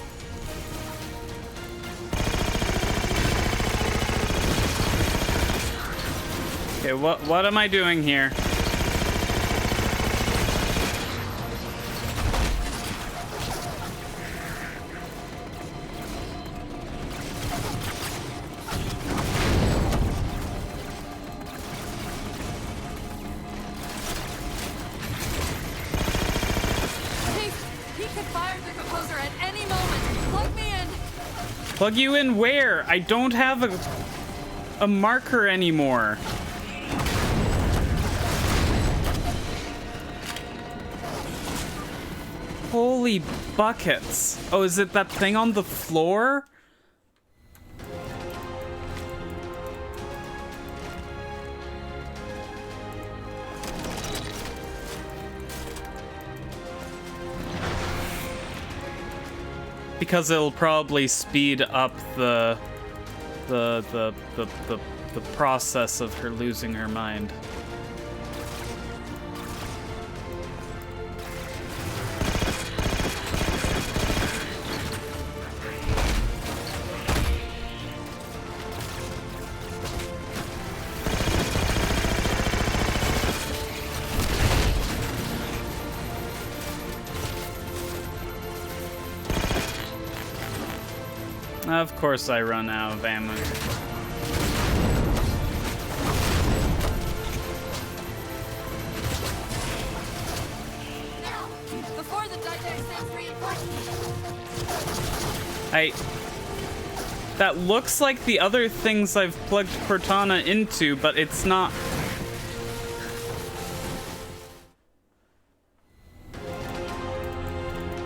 Speaker 1: Okay, what am I doing here?
Speaker 15: He could fire the composer at any moment! Plug me in!
Speaker 1: Plug you in where? I don't have a marker anymore. Holy buckets. Oh, is it that thing on the floor? Because it'll probably speed up the process of her losing her mind. Of course I run out of ammo.
Speaker 15: Before the didactic sends reinforcements.
Speaker 1: That looks like the other things I've plugged Cortana into, but it's not.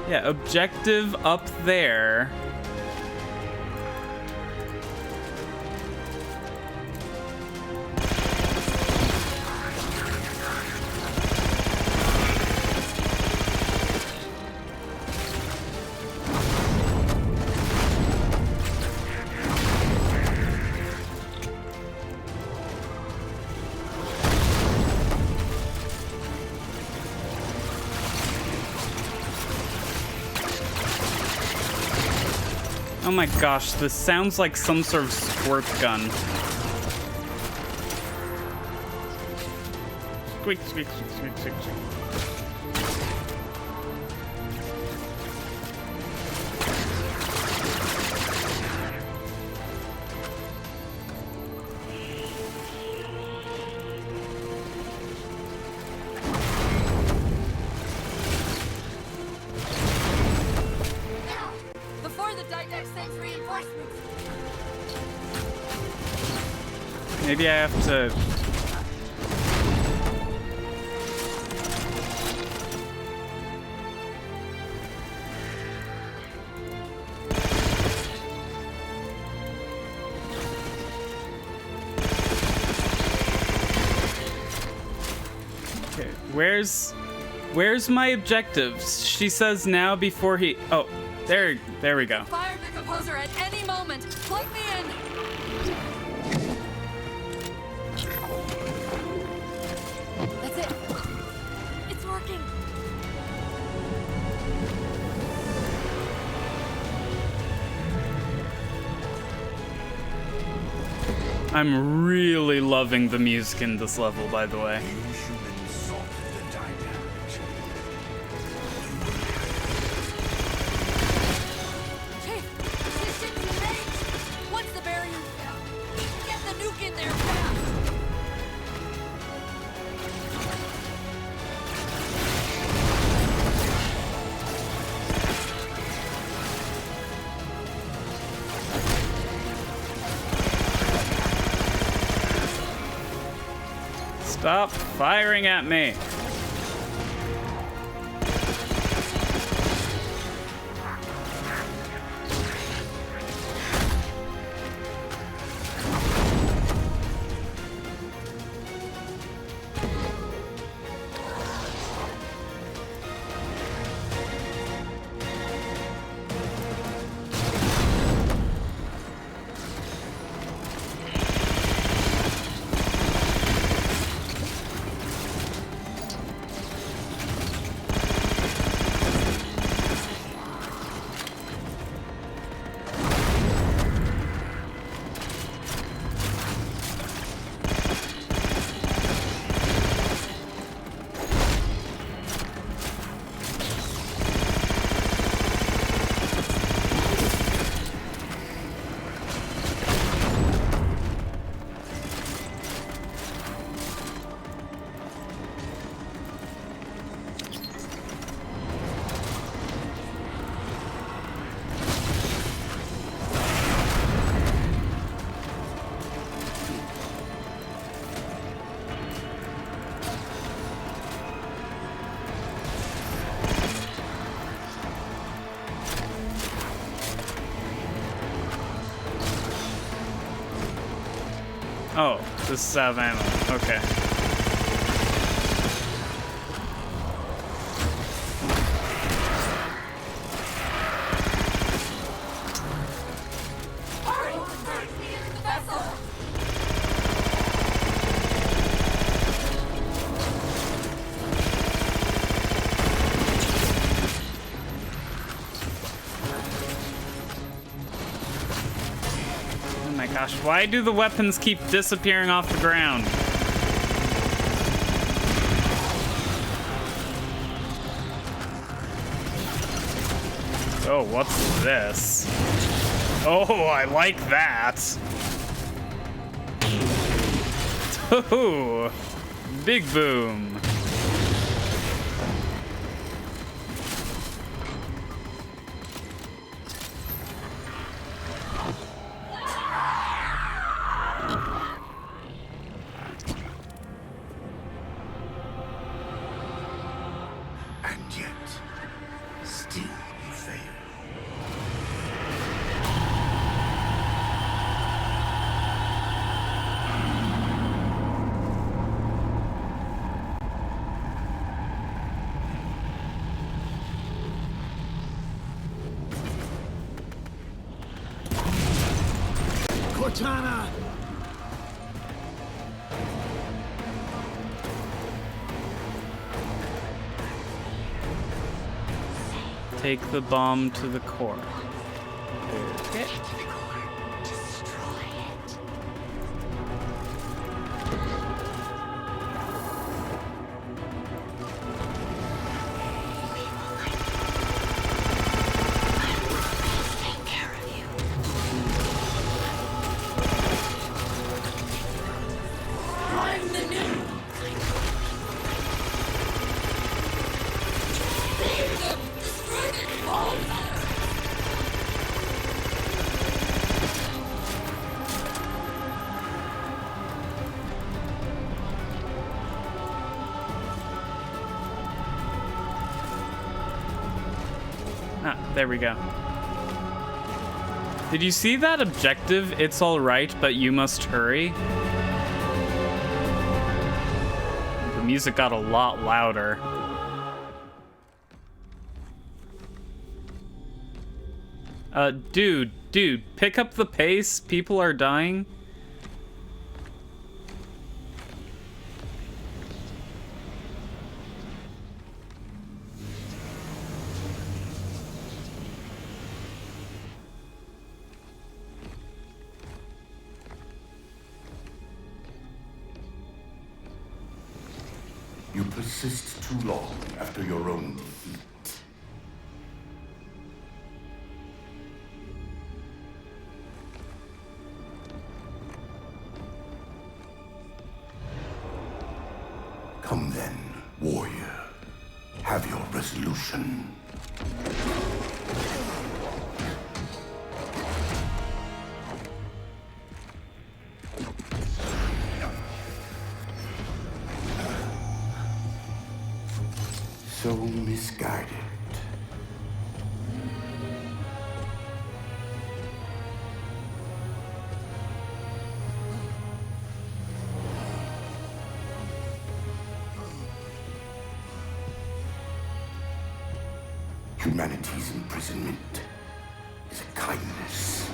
Speaker 1: Yeah, objective up there. Oh my gosh, this sounds like some sort of squirt gun. Squeak, squeak, squeak, squeak, squeak, squeak. Maybe I have to... Okay, where's my objectives? She says now before he... Oh, there we go.
Speaker 15: Fire the composer at any moment. Plug me in. That's it. It's working.
Speaker 1: I'm really loving the music in this level, by the way.
Speaker 15: Once the barrier's down, get the nuke in there fast.
Speaker 1: Stop firing at me. Oh, this is out of ammo. Okay.
Speaker 15: Hurry! Hurry! Into the vessel!
Speaker 1: Oh my gosh, why do the weapons keep disappearing off the ground? Oh, what's this? Oh, I like that. Oh, big boom.
Speaker 10: And yet, still you fail.
Speaker 3: Cortana!
Speaker 1: Take the bomb to the core. Okay. Ah, there we go. Did you see that objective? It's all right, but you must hurry. The music got a lot louder. Dude, pick up the pace. People are dying.
Speaker 10: You persist too long after your own defeat. Come then, warrior. Have your resolution. So misguided. Humanity's imprisonment is a kindness.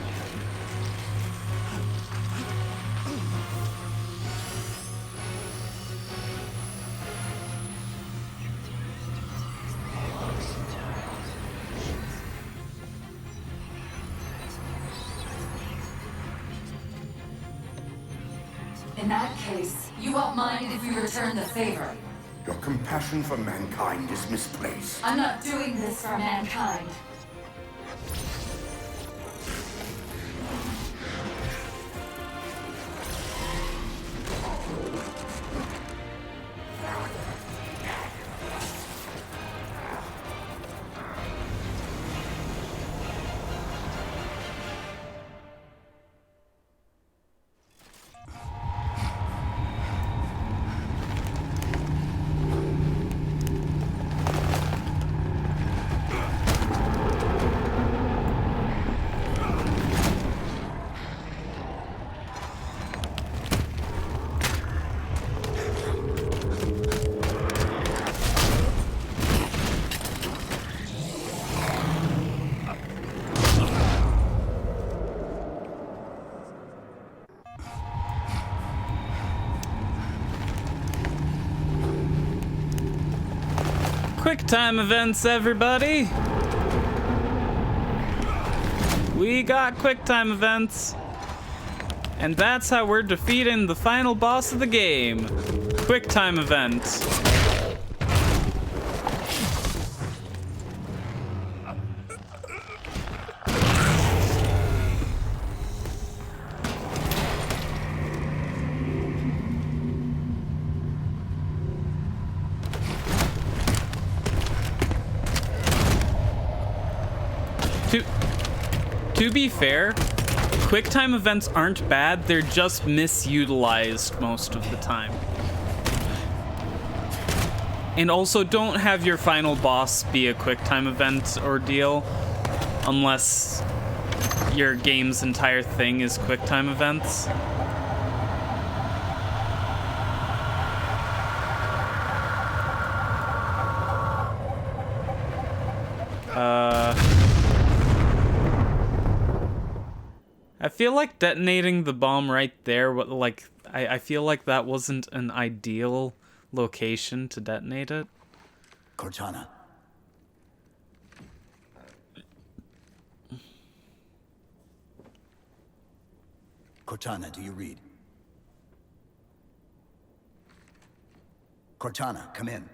Speaker 17: In that case, you won't mind if we return the favor.
Speaker 10: Your compassion for mankind is misplaced.
Speaker 17: I'm not doing this for mankind.
Speaker 1: Quick time events, everybody! We got quick time events. And that's how we're defeating the final boss of the game. Quick time event. To be fair, QuickTime events aren't bad, they're just misutilized most of the time. And also, don't have your final boss be a QuickTime event ordeal unless your game's entire thing is QuickTime events. I feel like detonating the bomb right there, like, I feel like that wasn't an ideal location to detonate it.
Speaker 8: Cortana. Cortana, do you read? Cortana, come in.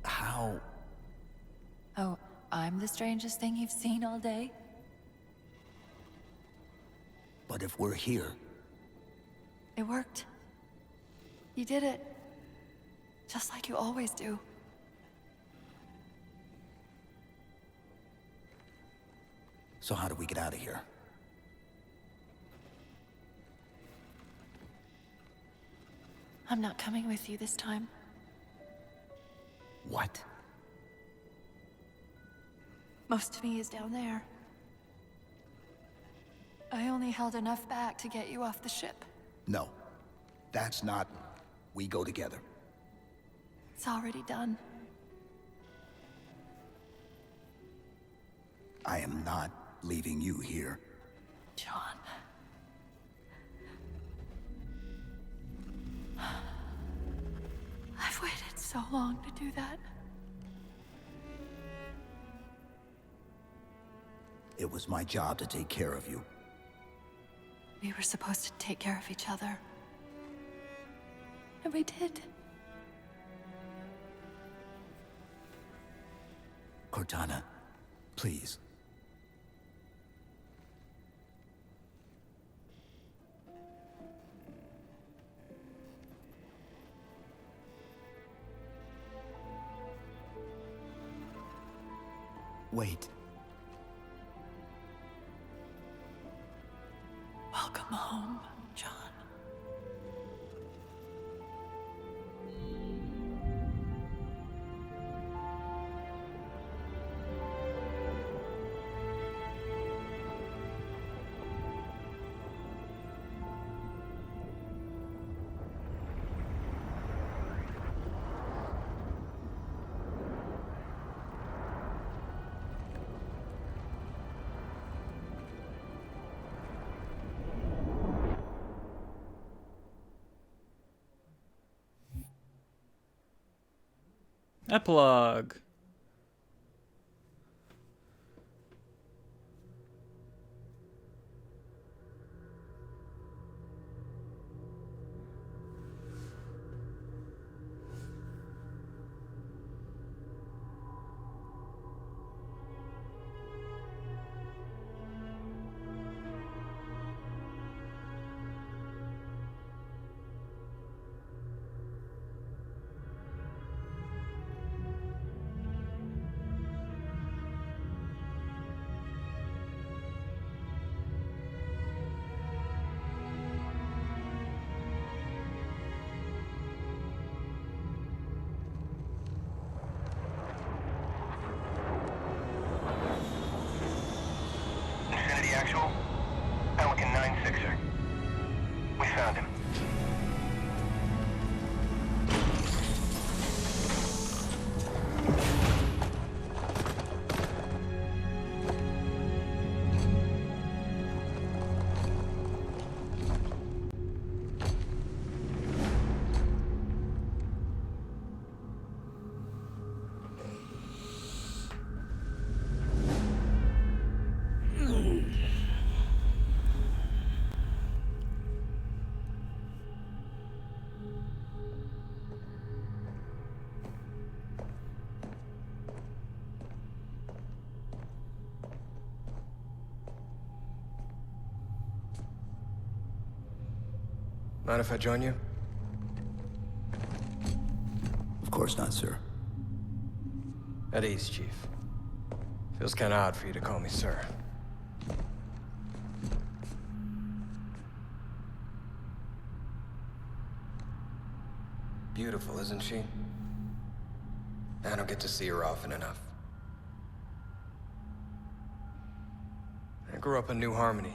Speaker 8: How?
Speaker 4: Oh, I'm the strangest thing you've seen all day?
Speaker 8: But if we're here...
Speaker 4: It worked. You did it. Just like you always do.
Speaker 8: So how do we get out of here?
Speaker 4: I'm not coming with you this time.
Speaker 8: What?
Speaker 4: Most of me is down there. I only held enough back to get you off the ship.
Speaker 8: No. That's not... We go together.
Speaker 4: It's already done.
Speaker 8: I am not leaving you here.
Speaker 4: John. I've waited so long to do that.
Speaker 8: It was my job to take care of you.
Speaker 4: We were supposed to take care of each other. And we did.
Speaker 8: Cortana, please. Wait.
Speaker 4: Welcome home, John.
Speaker 1: Epilogue.
Speaker 16: Infinity Actual, Pelican 9-6er. We found him.
Speaker 7: Mind if I join you?
Speaker 8: Of course not, sir.
Speaker 7: At ease, Chief. Feels kinda odd for you to call me sir. Beautiful, isn't she? I don't get to see her often enough. I grew up in New Harmony.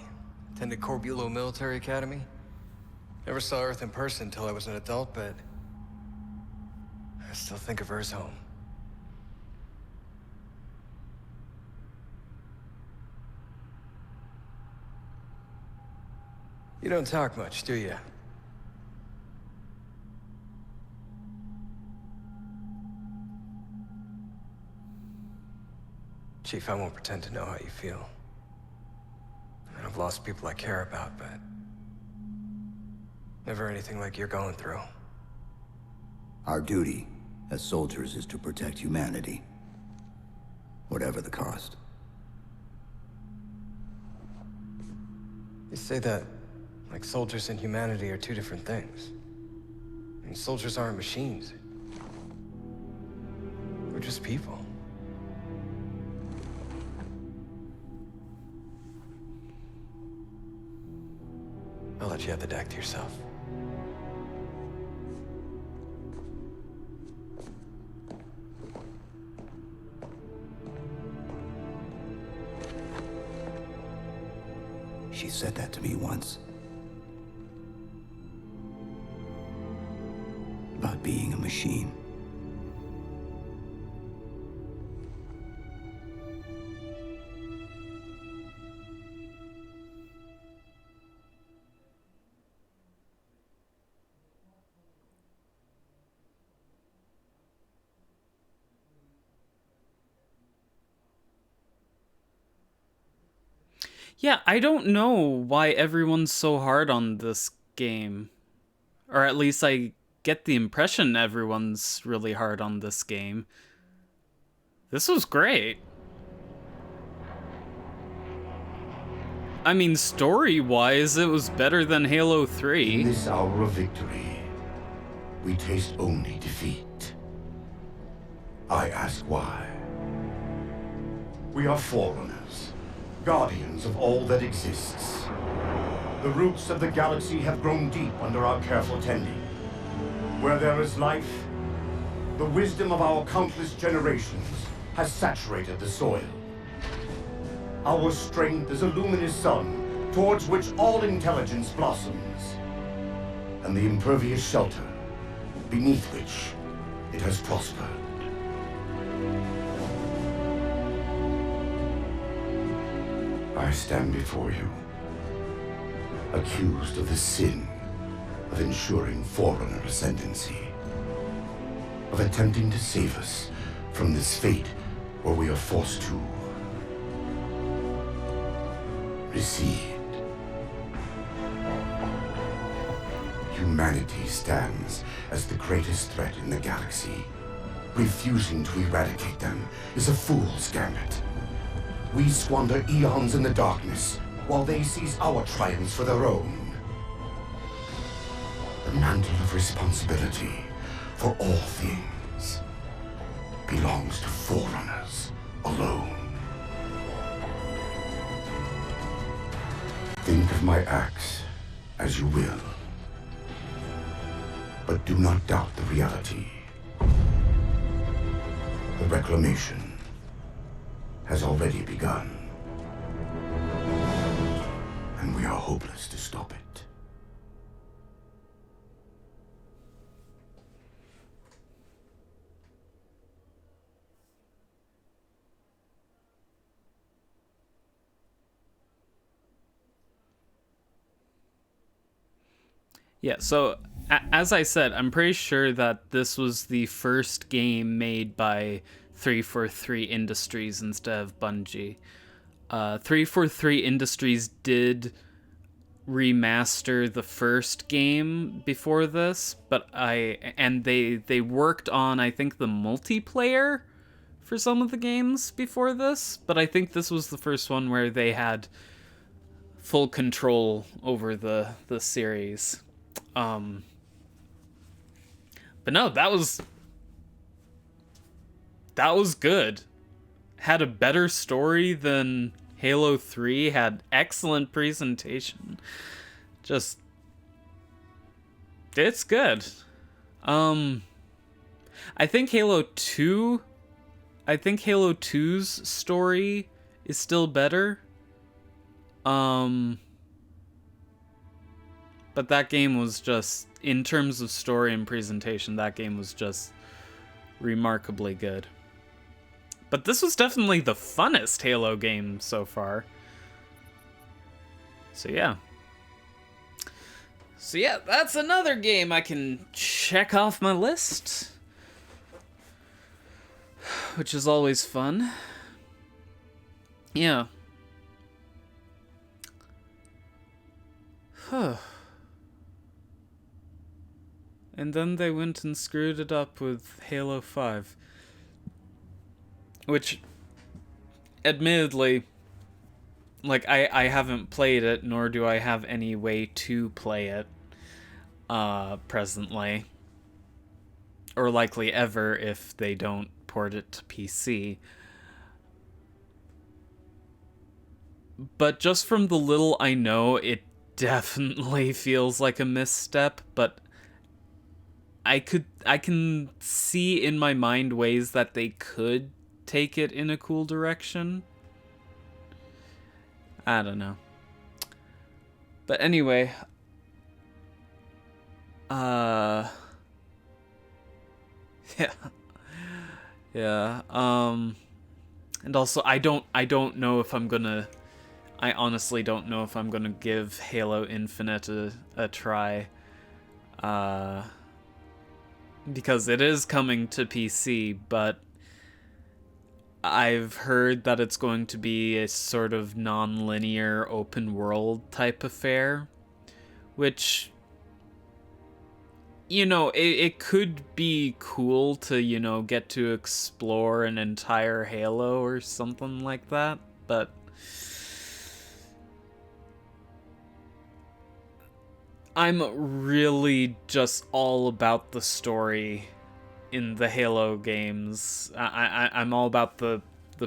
Speaker 7: Attended Corbulo Military Academy. Never saw Earth in person until I was an adult, but I still think of her as home. You don't talk much, do you? Chief, I won't pretend to know how you feel. I've lost people I care about, but never anything like you're going through.
Speaker 8: Our duty as soldiers is to protect humanity, whatever the cost.
Speaker 7: You say that like soldiers and humanity are two different things. I mean, soldiers aren't machines. We're just people. I'll let you have the deck to yourself.
Speaker 8: She said that to me once. About being a machine.
Speaker 1: Yeah, I don't know why everyone's so hard on this game. Or at least I get the impression everyone's really hard on this game. This was great. I mean, story-wise, it was better than Halo 3.
Speaker 10: In this hour of victory, we taste only defeat. I ask why. We are Forerunners, guardians of all that exists. The roots of the galaxy have grown deep under our careful tending. Where there is life, the wisdom of our countless generations has saturated the soil. Our strength is a luminous sun towards which all intelligence blossoms, and the impervious shelter beneath which it has prospered. I stand before you, accused of the sin of ensuring Forerunner ascendancy, of attempting to save us from this fate where we are forced to recede. Humanity stands as the greatest threat in the galaxy. Refusing to eradicate them is a fool's gambit. We squander eons in the darkness, while they seize our triumphs for their own. The mantle of responsibility for all things belongs to Forerunners alone. Think of my acts as you will, but do not doubt the reality. The reclamation has already begun, and we are hopeless to stop it.
Speaker 1: Yeah, so as I said, I'm pretty sure that this was the first game made by 343 Industries instead of Bungie. 343 Industries did remaster the first game before this, but they worked on, I think, the multiplayer for some of the games before this, but I think this was the first one where they had full control over the series. But no, that was good. Had a better story than Halo 3, had excellent presentation. Just, it's good. I think Halo 2's story is still better. But that game was just, in terms of story and presentation, that game was just remarkably good. But this was definitely the funnest Halo game so far. So yeah, that's another game I can check off my list, which is always fun. Yeah. Huh. And then they went and screwed it up with Halo 5. Which, admittedly, like, I haven't played it, nor do I have any way to play it, presently. Or likely ever if they don't port it to PC. But just from the little I know, it definitely feels like a misstep, but I can see in my mind ways that they could take it in a cool direction. I don't know. But anyway, yeah. Yeah, and also I don't know if I'm gonna, I honestly don't know if I'm gonna give Halo Infinite a try, because it is coming to PC, but I've heard that it's going to be a sort of non-linear open world type affair, which, you know, it could be cool to, you know, get to explore an entire Halo or something like that, but I'm really just all about the story in the Halo games. I'm all about the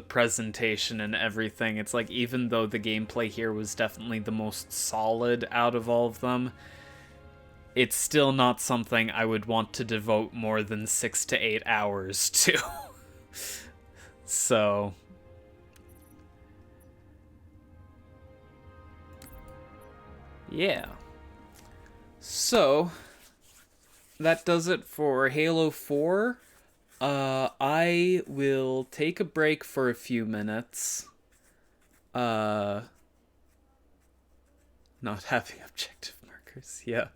Speaker 1: presentation and everything. It's like, even though the gameplay here was definitely the most solid out of all of them, it's still not something I would want to devote more than 6 to 8 hours to. So, yeah. So, that does it for Halo 4. I will take a break for a few minutes. Not having objective markers, yeah.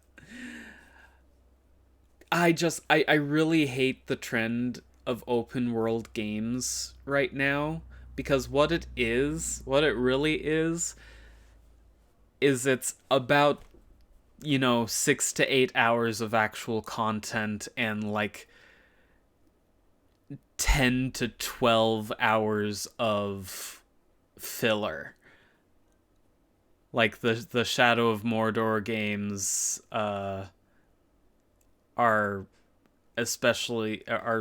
Speaker 1: I really hate the trend of open world games right now, because what it really is it's about, you know, 6 to 8 hours of actual content and like 10 to 12 hours of filler. Like the Shadow of Mordor games are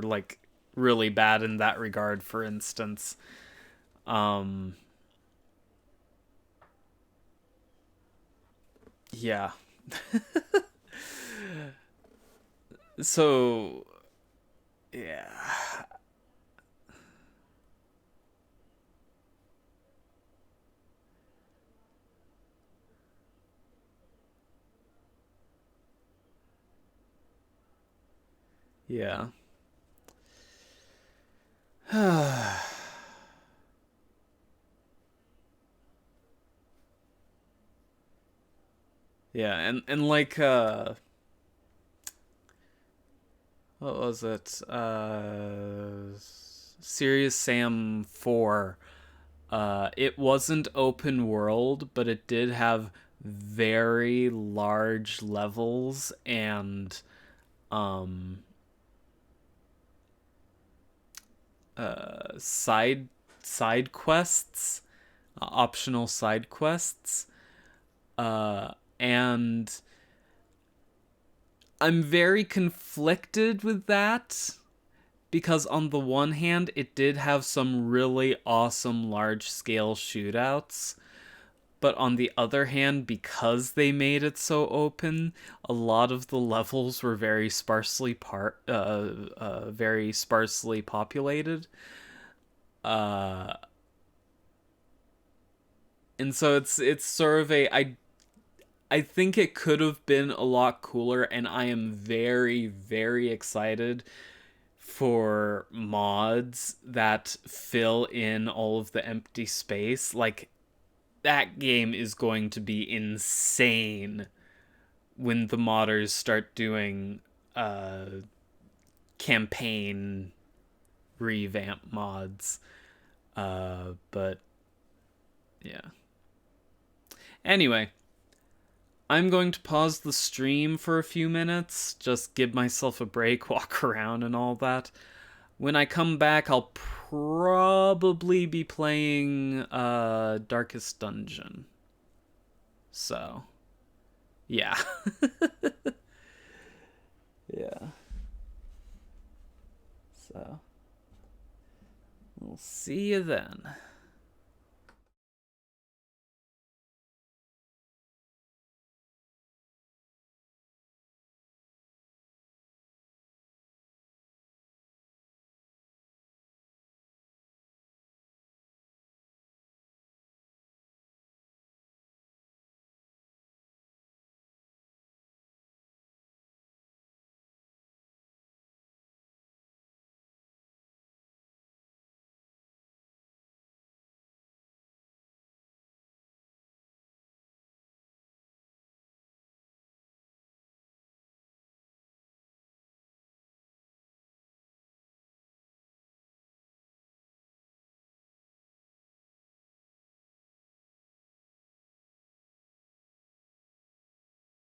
Speaker 1: like really bad in that regard, for instance. Yeah. So, yeah. Yeah. Yeah, and like, what was it? Serious Sam 4. It wasn't open world, but it did have very large levels and, side quests, optional side quests, and I'm very conflicted with that, because on the one hand, it did have some really awesome large-scale shootouts, but on the other hand, because they made it so open, a lot of the levels were very sparsely populated. And so it's sort of I think it could have been a lot cooler, and I am very, very excited for mods that fill in all of the empty space. Like, that game is going to be insane when the modders start doing campaign revamp mods. But yeah. Anyway, I'm going to pause the stream for a few minutes, just give myself a break, walk around and all that. When I come back, I'll probably be playing Darkest Dungeon. So, yeah. Yeah. So, we'll see you then.